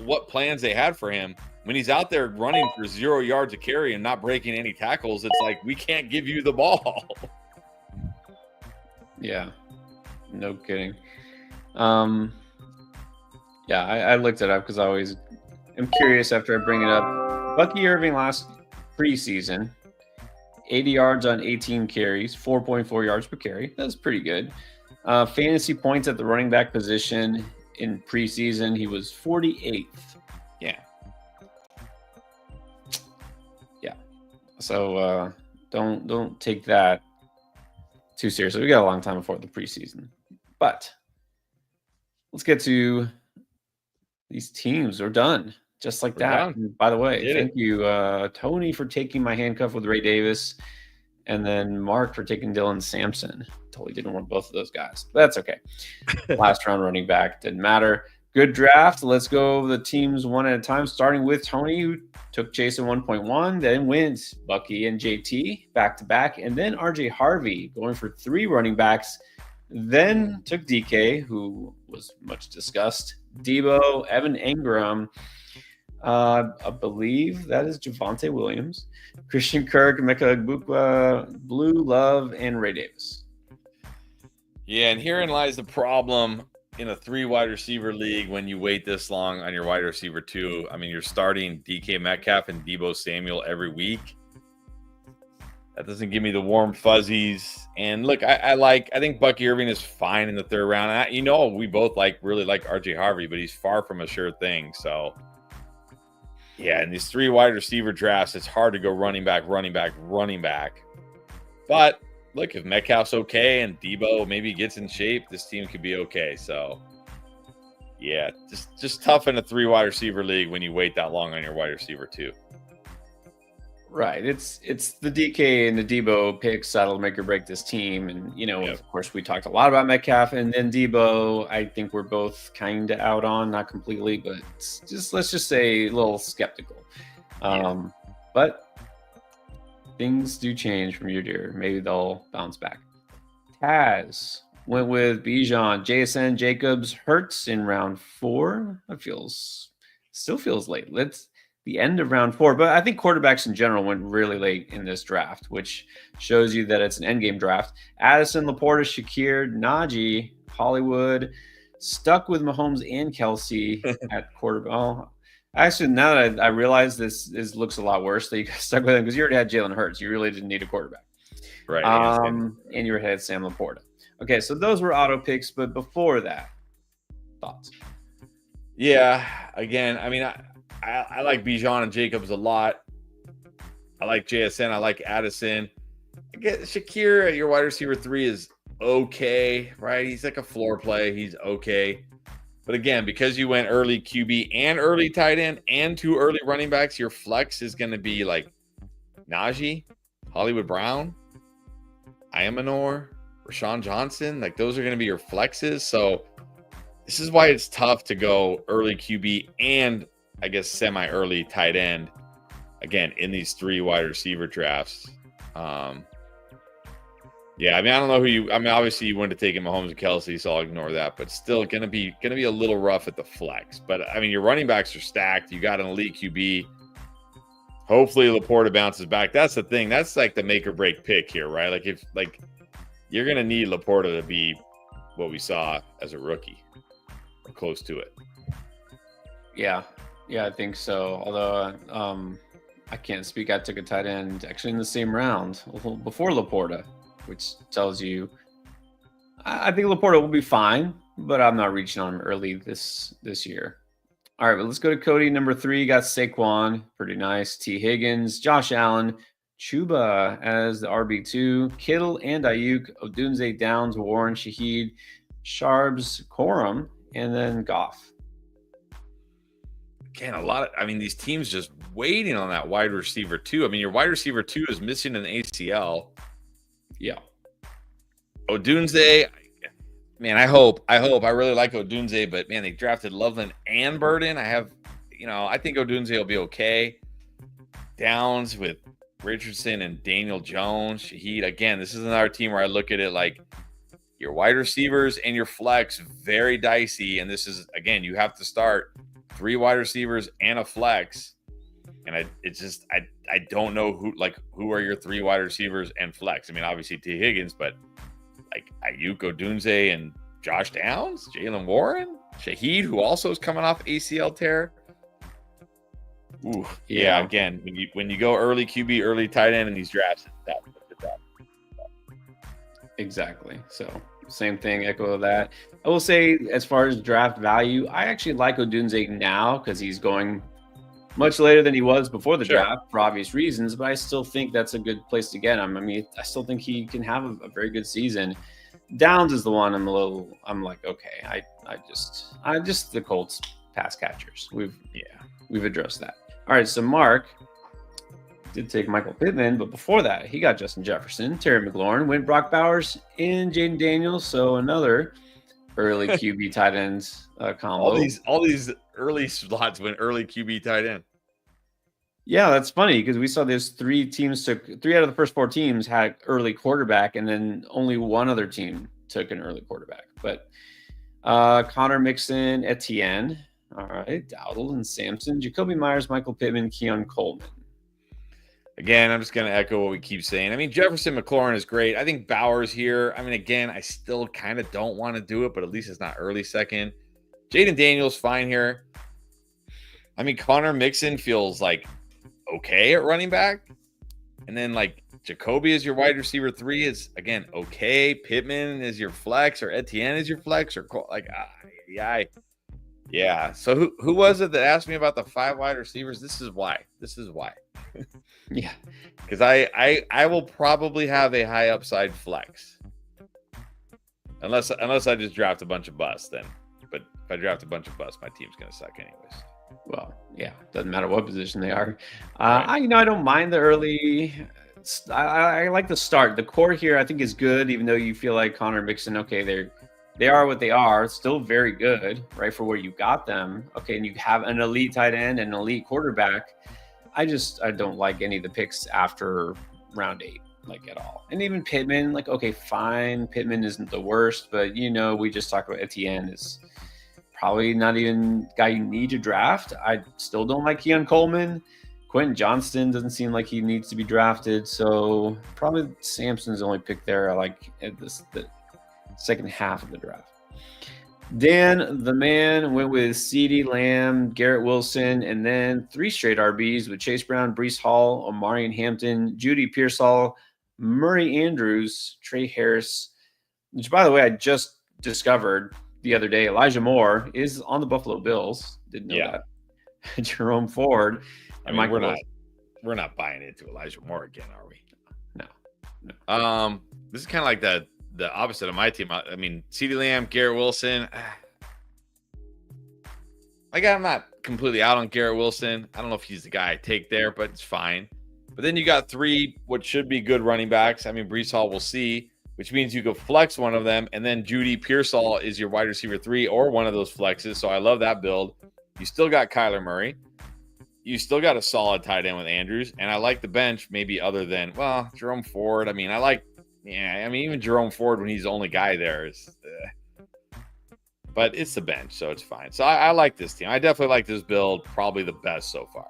what plans they had for him. When he's out there running for 0 yards of carry and not breaking any tackles, it's like we can't give you the ball. Yeah, no kidding. Yeah, I looked it up because I always am curious after I bring it up. Bucky Irving last preseason, 80 yards on 18 carries, 4.4 yards per carry. That's pretty good. Fantasy points at the running back position in preseason, he was 48th. Yeah. So don't take that too seriously. We got a long time before the preseason. But let's get to these teams. We're done. Just like that. And by the way, thank you, Tony, for taking my handcuff with Ray Davis. And then Mark for taking Dylan Sampson. Totally didn't want both of those guys. But that's okay. Last round running back. Didn't matter. Good draft. Let's go over the teams one at a time, starting with Tony, who took Jason 1.1, then went Bucky and JT back-to-back, and then RJ Harvey going for 3 running backs, then took DK, who was much discussed, Debo, Evan Engram, I believe that is Javonte Williams, Christian Kirk, Mecca Bukwa, Blue, Love, and Ray Davis. Yeah, and herein lies the problem in a 3 wide receiver league when you wait this long on your wide receiver 2. I mean, you're starting DK Metcalf and Debo Samuel every week. That doesn't give me the warm fuzzies. And look, I think Bucky Irving is fine in the 3rd round. We both really like RJ Harvey, but he's far from a sure thing. So yeah, in these 3 wide receiver drafts, it's hard to go running back. But look, if Metcalf's okay and Debo maybe gets in shape, this team could be okay. So yeah, just tough in a 3 wide receiver league when you wait that long on your wide receiver 2. Right. It's the DK and the Debo picks that'll make or break this team. And, Of course, we talked a lot about Metcalf and then Debo. I think we're both kind of out on, not completely, but let's just say a little skeptical. But things do change from year to year. Maybe they'll bounce back. Taz went with Bijan, JSN, Jacobs, Hurts in round 4. That still feels late. The end of round 4, but I think quarterbacks in general went really late in this draft, which shows you that it's an endgame draft. Addison, Laporta, Shakir, Najee, Hollywood, stuck with Mahomes and Kelsey at quarterback. Oh, actually, now that I realize this looks a lot worse that you got stuck with him because you already had Jalen Hurts. You really didn't need a quarterback. Right. And you had Sam Laporta. Okay, so those were auto picks, but before that, thoughts? Yeah, again, I mean, I like Bijan and Jacobs a lot. I like JSN. I like Addison. I get Shakir at your wide receiver 3 is okay, right? He's like a floor play. He's okay. But again, because you went early QB and early tight end and 2 early running backs, your flex is going to be like Najee, Hollywood Brown, Ayamanor, Rashawn Johnson. Like those are going to be your flexes. So this is why it's tough to go early QB and I guess semi-early tight end, again, in these 3 wide receiver drafts. Yeah, I mean, I don't know obviously you wanted to take in Mahomes and Kelsey, so I'll ignore that, but still gonna be a little rough at the flex. But I mean, your running backs are stacked. You got an elite QB. Hopefully Laporta bounces back. That's the thing. That's like the make or break pick here, right? Like you're gonna need Laporta to be what we saw as a rookie or close to it. Yeah, I think so. Although I can't speak. I took a tight end actually in the same round before Laporta, which tells you I think Laporta will be fine, but I'm not reaching on him early this year. All right, but let's go to Cody. Number 3, got Saquon. Pretty nice. T. Higgins, Josh Allen, Chuba as the RB2, Kittle and Ayuk, Odunze, Downs, Warren, Shaheed, Sharbs, Corum, and then Goff. Again, these teams just waiting on that wide receiver 2. I mean, your wide receiver 2 is missing an ACL. Yeah. Odunze, man, I really like Odunze, but man, they drafted Loveland and Burden. I think Odunze will be okay. Downs with Richardson and Daniel Jones, Shaheed. Again, this is another team where I look at it like Your wide receivers and your flex, very dicey. And this is, again, you have to start 3 wide receivers and a flex. And I don't know who are your 3 wide receivers and flex. I mean, obviously T. Higgins, but like Ayuk, Odunze, and Josh Downs, Jalen Warren, Shaheed, who also is coming off ACL tear. Ooh, yeah. Again, when you go early QB, early tight end in these drafts, that. Exactly. So same thing, echo that. I will say, as far as draft value, I actually like Odunze now because he's going much later than he was before the draft for obvious reasons, but I still think that's a good place to get him. I mean, I still think he can have a very good season. Downs is the one I'm like, okay, I just the Colts pass catchers. We've addressed that. All right, so Mark did take Michael Pittman, but before that, he got Justin Jefferson, Terry McLaurin, went Brock Bowers, and Jaden Daniels. So another early QB tight ends combo. All these early slots went early QB tight end. Yeah, that's funny because we saw those 3 teams took 3 out of the first 4 teams had early quarterback, and then only one other team took an early quarterback. But Connor Mixon, Etienne, all right, Dowdle and Sampson, Jacoby Myers, Michael Pittman, Keon Coleman. Again, I'm just going to echo what we keep saying. I mean, Jefferson McLaurin is great. I think Bowers here. I mean, again, I still kind of don't want to do it, but at least it's not early second. Jaden Daniels, fine here. I mean, Connor Mixon feels like okay at running back. And then like Jacoby is your wide receiver 3 is, again, okay. Pittman is your flex, or Etienne is your flex, or yeah. So who was it that asked me about the 5 wide receivers? This is why. Yeah, because I will probably have a high upside flex, unless I just draft a bunch of busts. Then, but if I draft a bunch of busts, my team's gonna suck anyways. Well, yeah, doesn't matter what position they are. I don't mind the early. I like the start. The core here I think is good, even though you feel like Connor Mixon. Okay, they are what they are. Still very good, right, for where you got them. Okay, and you have an elite tight end and an elite quarterback. I don't like any of the picks after round 8, like at all. And even Pittman, like, okay, fine. Pittman isn't the worst, but we just talked about Etienne is probably not even guy you need to draft. I still don't like Keon Coleman. Quentin Johnston doesn't seem like he needs to be drafted. So probably Sampson's the only pick there I like at the second half of the draft. Dan, the man, went with CeeDee Lamb, Garrett Wilson, and then 3 straight RBs with Chase Brown, Breece Hall, Omarion Hampton, Judy Pearsall, Murray Andrews, Trey Harris, which, by the way, I just discovered the other day. Elijah Moore is on the Buffalo Bills. Didn't know that. Jerome Ford. I mean, we're not buying into Elijah Moore again, are we? No. This is kind of like the opposite of my team. I mean, CeeDee Lamb, Garrett Wilson. Like, I'm not completely out on Garrett Wilson. I don't know if he's the guy I take there, but it's fine. But then you got 3 what should be good running backs. I mean, Breece Hall, we'll see, which means you could flex one of them. And then Judy Pearsall is your wide receiver 3 or one of those flexes. So I love that build. You still got Kyler Murray. You still got a solid tight end with Andrews. And I like the bench, maybe other than, Jerome Ford. I mean, even Jerome Ford when he's the only guy there is, but it's the bench, so it's fine. So I like this team. I definitely like this build, probably the best so far.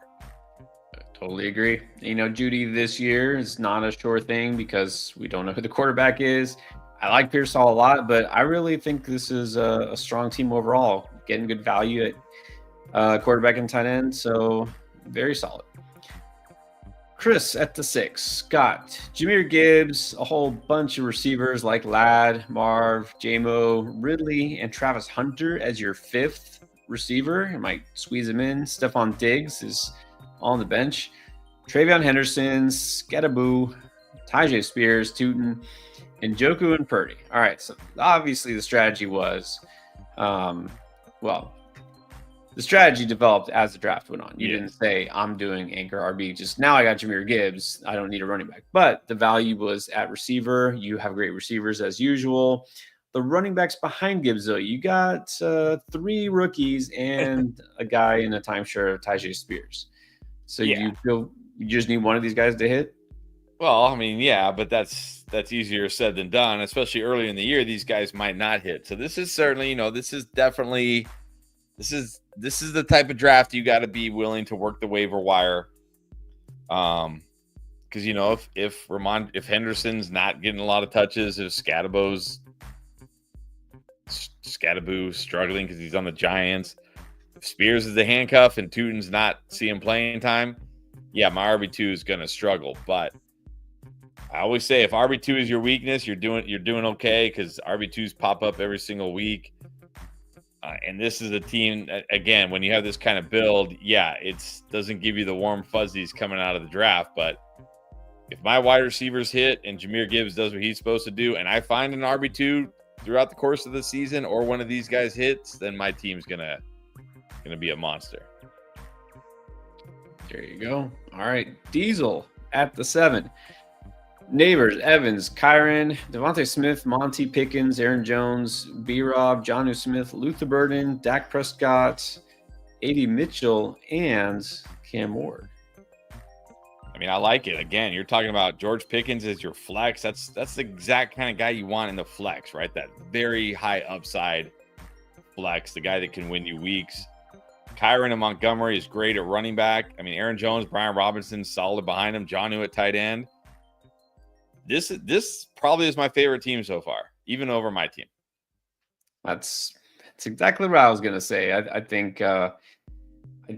I totally agree. Judy this year is not a sure thing because we don't know who the quarterback is. I like Pearsall a lot, but I really think this is a strong team overall, getting good value at quarterback and tight end, so very solid. Chris at the 6, Scott, Jahmyr Gibbs, a whole bunch of receivers like Ladd, Marv, J-Mo, Ridley, and Travis Hunter as your 5th receiver. You might squeeze him in. Stephon Diggs is on the bench. Travion Henderson, Skadaboo, Tyjae Spears, Tooten, and Njoku and Purdy. All right, so obviously the strategy was, the strategy developed as the draft went on. You didn't say, I'm doing anchor RB. Just now I got Jahmyr Gibbs. I don't need a running back. But the value was at receiver. You have great receivers as usual. The running backs behind Gibbs, though, you got 3 rookies and a guy in a timeshare of Tyjae Spears. So you feel you just need one of these guys to hit? Well, I mean, yeah, but that's easier said than done, especially early in the year. These guys might not hit. So this is certainly, this is definitely this is the type of draft you got to be willing to work the waiver wire. Because if Henderson's not getting a lot of touches, if Scadaboo struggling because he's on the Giants, if Spears is the handcuff and Tooten's not seeing playing time, yeah, my RB2 is going to struggle. But I always say if RB2 is your weakness, you're doing okay, because RB2s pop up every single week. And this is a team that, again, when you have this kind of build, yeah, it doesn't give you the warm fuzzies coming out of the draft. But if my wide receivers hit and Jahmyr Gibbs does what he's supposed to do, and I find an RB2 throughout the course of the season, or one of these guys hits, then my team's gonna be a monster. There you go. All right, Diesel at the 7. Neighbors, Evans, Keilan, Devontae Smith, Monty Pickens, Aaron Jones, B-Rob, Jonnu Smith, Luther Burden, Dak Prescott, A.D. Mitchell, and Cam Ward. I mean, I like it. Again, you're talking about George Pickens as your flex. That's the exact kind of guy you want in the flex, right? That very high upside flex, the guy that can win you weeks. Keilan and Montgomery is great at running back. I mean, Aaron Jones, Brian Robinson, solid behind him. Jonnu at tight end. This probably is my favorite team so far, even over my team. That's exactly what I was gonna say. I think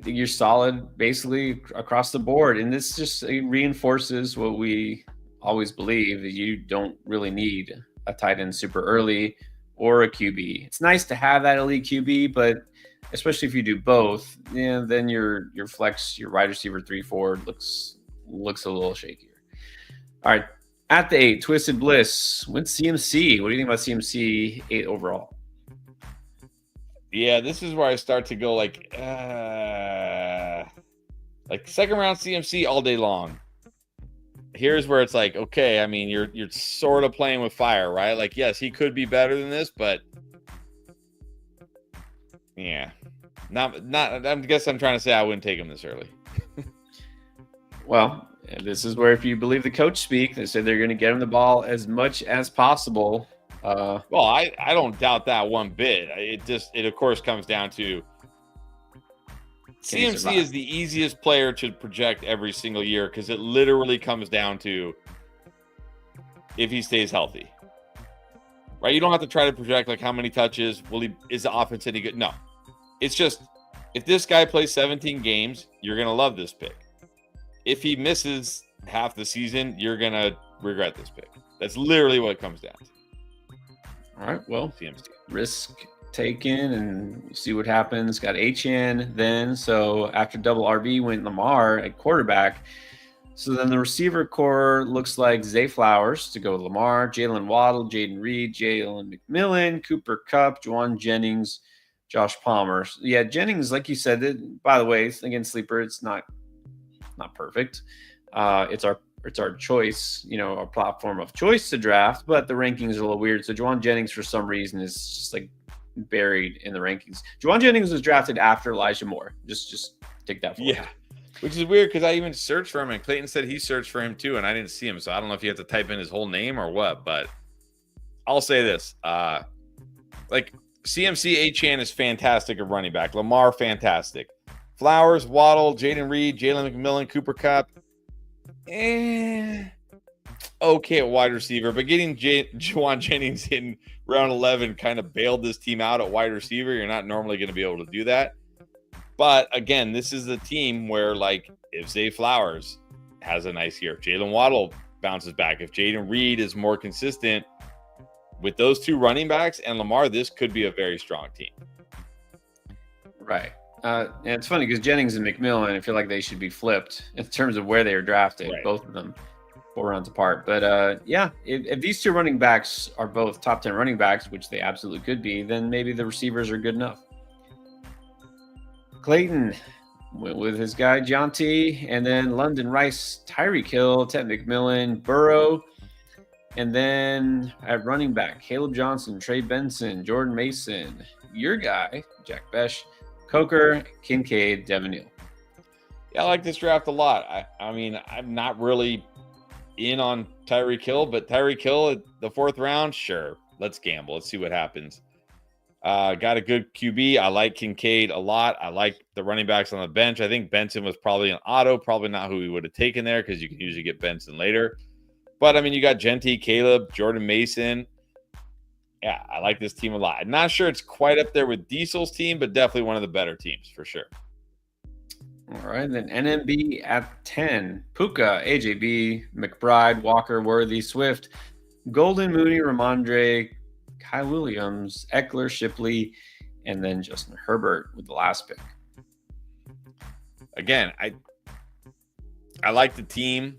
you're solid basically across the board, and this just reinforces what we always believe, that you don't really need a tight end super early or a QB. It's nice to have that elite QB, but especially if you do both, then your flex, your wide receiver 3-4 looks a little shakier. All right. At the 8, Twisted Bliss with CMC. What do you think about CMC 8 overall? Yeah, this is where I start to go like second round CMC all day long. Here's where it's like, okay, I mean, you're sort of playing with fire, right? Like, yes, he could be better than this, but yeah, not. I guess I'm trying to say I wouldn't take him this early. Well, this is where, if you believe the coach speak, they said they're going to get him the ball as much as possible. Well, I don't doubt that one bit. It of course comes down to CMC is the easiest player to project every single year, because it literally comes down to if he stays healthy, right? You don't have to try to project like how many touches is the offense any good. No, it's just if this guy plays 17 games, you're going to love this pick. If he misses half the season, you're going to regret this pick. That's literally what it comes down to. All right, well, CMC. Risk taken, and we'll see what happens. Got HN then. So after double RB went Lamar at quarterback. So then the receiver core looks like Zay Flowers to go with Lamar, Jalen Waddle, Jaden Reed, Jalen McMillan, Cooper Kupp, Juwan Jennings, Josh Palmer. Yeah, Jennings, like you said, by the way, against Sleeper, it's not perfect. It's our choice, our platform of choice to draft, but the rankings are a little weird. So Juwan Jennings, for some reason, is just like buried in the rankings. Juwan Jennings was drafted after Elijah Moore. Just take that forward. Yeah, which is weird, because I even searched for him, and Clayton said he searched for him too, and I didn't see him. So I don't know if you have to type in his whole name or what, but I'll say this. Like CMC Achane is fantastic at running back. Lamar, fantastic. Flowers, Waddle, Jaden Reed, Jalen McMillan, Cooper Kupp. Okay at wide receiver, but getting Juwan Jennings in round 11 kind of bailed this team out at wide receiver. You're not normally going to be able to do that. But again, this is a team where, like, if Zay Flowers has a nice year, if Jalen Waddle bounces back, if Jaden Reed is more consistent with those two running backs and Lamar, this could be a very strong team. Right. And it's funny because Jennings and McMillan, I feel like they should be flipped in terms of where they are drafted, right. Both of them 4 rounds apart. But yeah, if these two running backs are both top 10 running backs, which they absolutely could be, then maybe the receivers are good enough. Clayton went with his guy Jonty, and then London Rice, Tyreek Hill, Ted McMillan, Burrow, and then at running back, Caleb Johnson, Trey Benson, Jordan Mason, your guy, Jack Besh, Coker, Kincaid, Devin Neal. Yeah, I like this draft a lot. I mean, I'm not really in on Tyreek Hill, but Tyreek Hill at the 4th round, sure. Let's gamble. Let's see what happens. Got a good QB. I like Kincaid a lot. I like the running backs on the bench. I think Benson was probably an auto, probably not who we would have taken there because you can usually get Benson later. But, I mean, you got Genty, Caleb, Jordan Mason. Yeah, I like this team a lot. I'm not sure it's quite up there with Diesel's team, but definitely one of the better teams for sure. All right, then NMB at 10. Puka, AJB, McBride, Walker, Worthy, Swift, Golden, Mooney, Ramondre, Kai Williams, Eckler, Shipley, and then Justin Herbert with the last pick. Again, I like the team.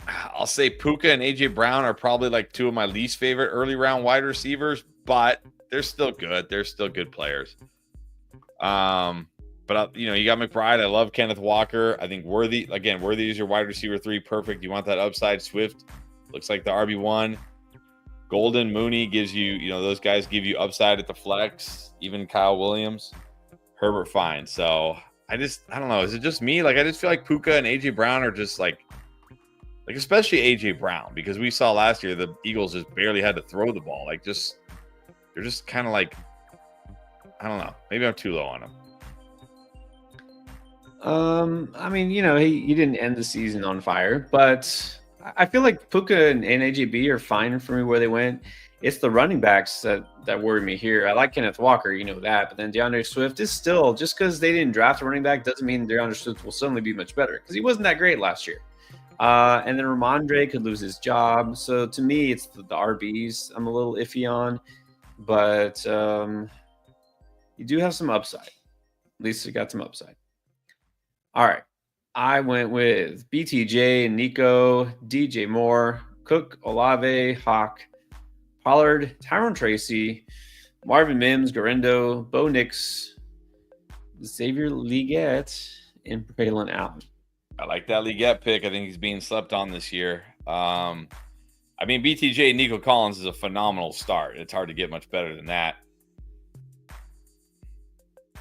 I'll say Puka and AJ Brown are probably like 2 of my least favorite early round wide receivers, but they're still good. They're still good players. But you got McBride. I love Kenneth Walker. I think Worthy is your wide receiver 3. Perfect. You want that upside. Swift looks like the RB1. Golden, Mooney gives you, those guys give you upside at the flex. Even Kyle Williams. Herbert fine. So I don't know. Is it just me? Like, I just feel like Puka and AJ Brown are just like especially AJ Brown, because we saw last year the Eagles just barely had to throw the ball. Like, they're just kind of like, I don't know. Maybe I'm too low on him. I mean, he didn't end the season on fire, but I feel like Puka and AJB are fine for me where they went. It's the running backs that worry me here. I like Kenneth Walker, that, but then DeAndre Swift is still, just because they didn't draft a running back doesn't mean DeAndre Swift will suddenly be much better, because he wasn't that great last year. And then Ramondre could lose his job. So to me, it's the RBs I'm a little iffy on, but you do have some upside. At least you got some upside. All right. I went with BTJ, Nico, DJ Moore, Cook, Olave, Hawk, Pollard, Tyron Tracy, Marvin Mims, Garendo, Bo Nix, Xavier Leggett, and Braylon Allen. I like that Leggett pick. I think he's being slept on this year. BTJ and Nico Collins is a phenomenal start. It's hard to get much better than that.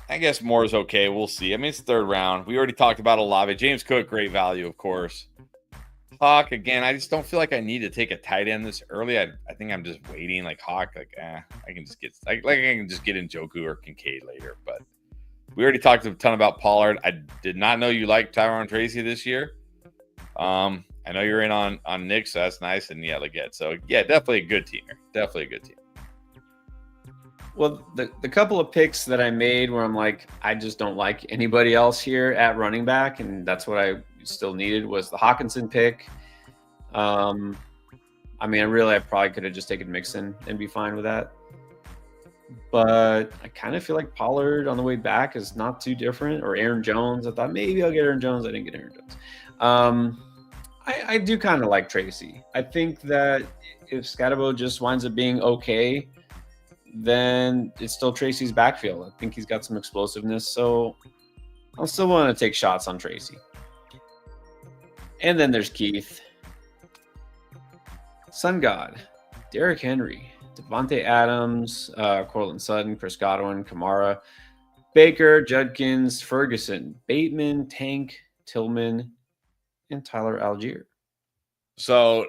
I guess Moore is okay. We'll see. It's 3rd round. We already talked about Olave. James Cook, great value, of course. Hawk, again, I just don't feel like I need to take a tight end this early. I think I'm just waiting. Like Hawk, I can just get I can just get Njoku or Kincaid later. But we already talked a ton about Pollard. I did not know you liked Tyron Tracy this year. I know you're in on Nick, so that's nice. And yeah, Leggett. So yeah, definitely a good team here. Definitely a good team. Well, the couple of picks that I made where I'm like, I just don't like anybody else here at running back, and that's what I still needed, was the Hawkinson pick. I probably could have just taken Mixon and be fine with that. But I kind of feel like Pollard on the way back is not too different, or Aaron Jones. I thought maybe I'll get Aaron Jones. I didn't get Aaron Jones. I do kind of like Tracy. I think that if Scatterbo just winds up being okay, then it's still Tracy's backfield. I think he's got some explosiveness, so I'll still want to take shots on Tracy. And then there's Keith, Sun God, Derrick Henry, Devontae Adams, Cortland Sutton, Chris Godwin, Kamara, Baker, Judkins, Ferguson, Bateman, Tank, Tillman, and Tyler Algier. So,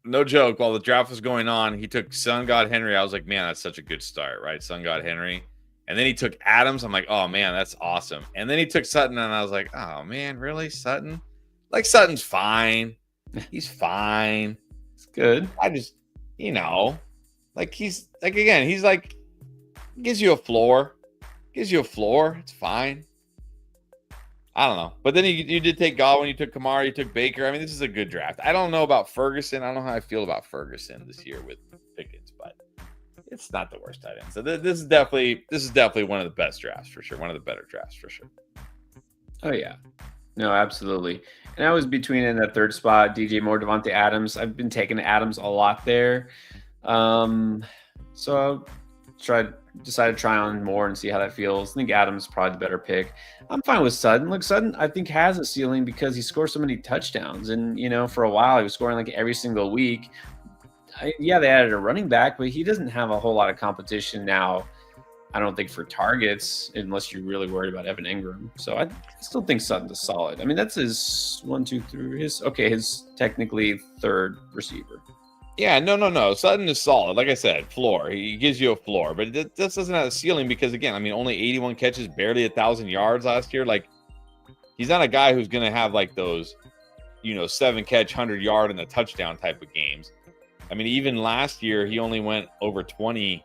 no joke, while the draft was going on, he took Sun God Henry. I was like, man, that's such a good start, right? Sun God Henry. And then he took Adams. I'm like, oh, man, that's awesome. And then he took Sutton, and I was like, oh, man, really? Sutton? Like, Sutton's fine. He's fine. It's good. I just, he's like, again, he's like, gives you a floor. Gives you a floor. It's fine. I don't know. But then you did take Godwin, you took Kamara, you took Baker. This is a good draft. I don't know about Ferguson. I don't know how I feel about Ferguson this year with Pickens, but it's not the worst tight end. So this is definitely one of the best drafts for sure. One of the better drafts for sure. Oh yeah. No, absolutely. And I was between in that 3rd spot, DJ Moore, Devontae Adams. I've been taking Adams a lot there. So decided to try on Moore and see how that feels. I think Adams is probably the better pick. I'm fine with Sutton. Look, Sutton, I think, has a ceiling because he scores so many touchdowns. And, for a while, he was scoring like every single week. They added a running back, but he doesn't have a whole lot of competition now I don't think for targets, unless you're really worried about Evan Ingram. So I still think Sutton's is solid. I mean, that's his 1, 2, 3. His technically third receiver. Yeah, no. Sutton is solid. Like I said, floor. He gives you a floor, but this doesn't have a ceiling because, again, I mean, only 81 catches, barely 1,000 yards last year. Like, he's not a guy who's going to have like those, 7 catch, 100-yard and a touchdown type of games. I mean, even last year, he only went over 20,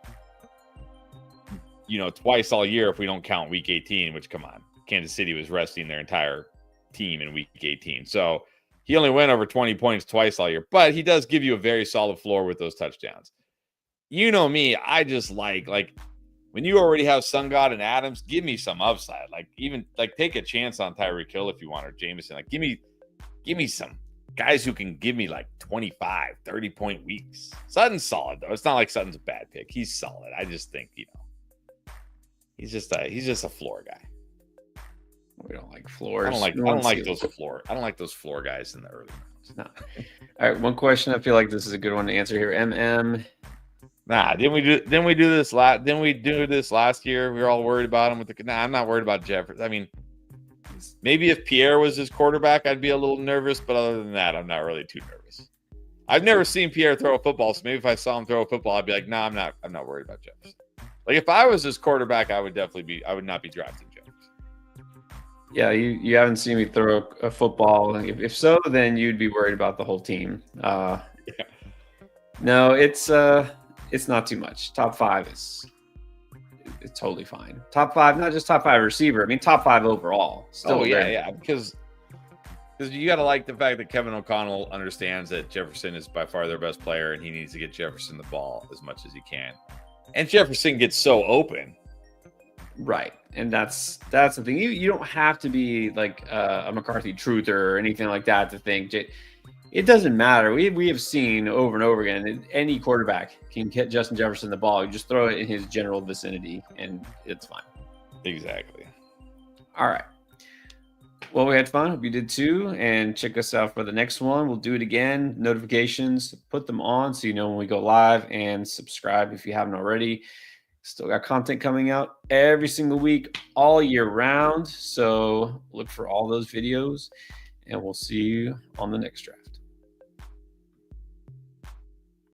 twice all year if we don't count week 18, which, come on, Kansas City was resting their entire team in week 18. So he only went over 20 points twice all year, but he does give you a very solid floor with those touchdowns. You know me, I just like when you already have Sun God and Adams, give me some upside. Like, even like take a chance on Tyreek Hill if you want, or Jameson. Like, give me some guys who can give me like 25, 30-point weeks. Sutton's solid though. It's not like Sutton's a bad pick. He's solid. I just think, he's just a floor guy. We don't like floors. I don't like those floor guys in the early rounds. No. All right, one question. I feel like this is a good one to answer here. Nah, didn't we do this last year? We were all worried about him I'm not worried about Jefferson. I mean, maybe if Pierre was his quarterback, I'd be a little nervous, but other than that, I'm not really too nervous. I've never seen Pierre throw a football, so maybe if I saw him throw a football, I'd be like, I'm not worried about Jefferson. Like, if I was his quarterback, I would not be drafting Jefferson. Yeah, you haven't seen me throw a football. If so, then you'd be worried about the whole team. Yeah. No, it's not too much. Top 5 it's totally fine. Top 5, not just top 5 receiver. I mean, top 5 overall. Still because you got to like the fact that Kevin O'Connell understands that Jefferson is by far their best player, and he needs to get Jefferson the ball as much as he can. And Jefferson gets so open. Right. And that's the thing. You don't have to be like a McCarthy truther or anything like that to think it doesn't matter. We have seen over and over again that any quarterback can get Justin Jefferson the ball. You just throw it in his general vicinity and it's fine. Exactly. All right. Well, we had fun. Hope you did too. And check us out for the next one. We'll do it again. Notifications, put them on so you know when we go live, and subscribe if you haven't already. Still got content coming out every single week, all year round. So look for all those videos, and we'll see you on the next draft.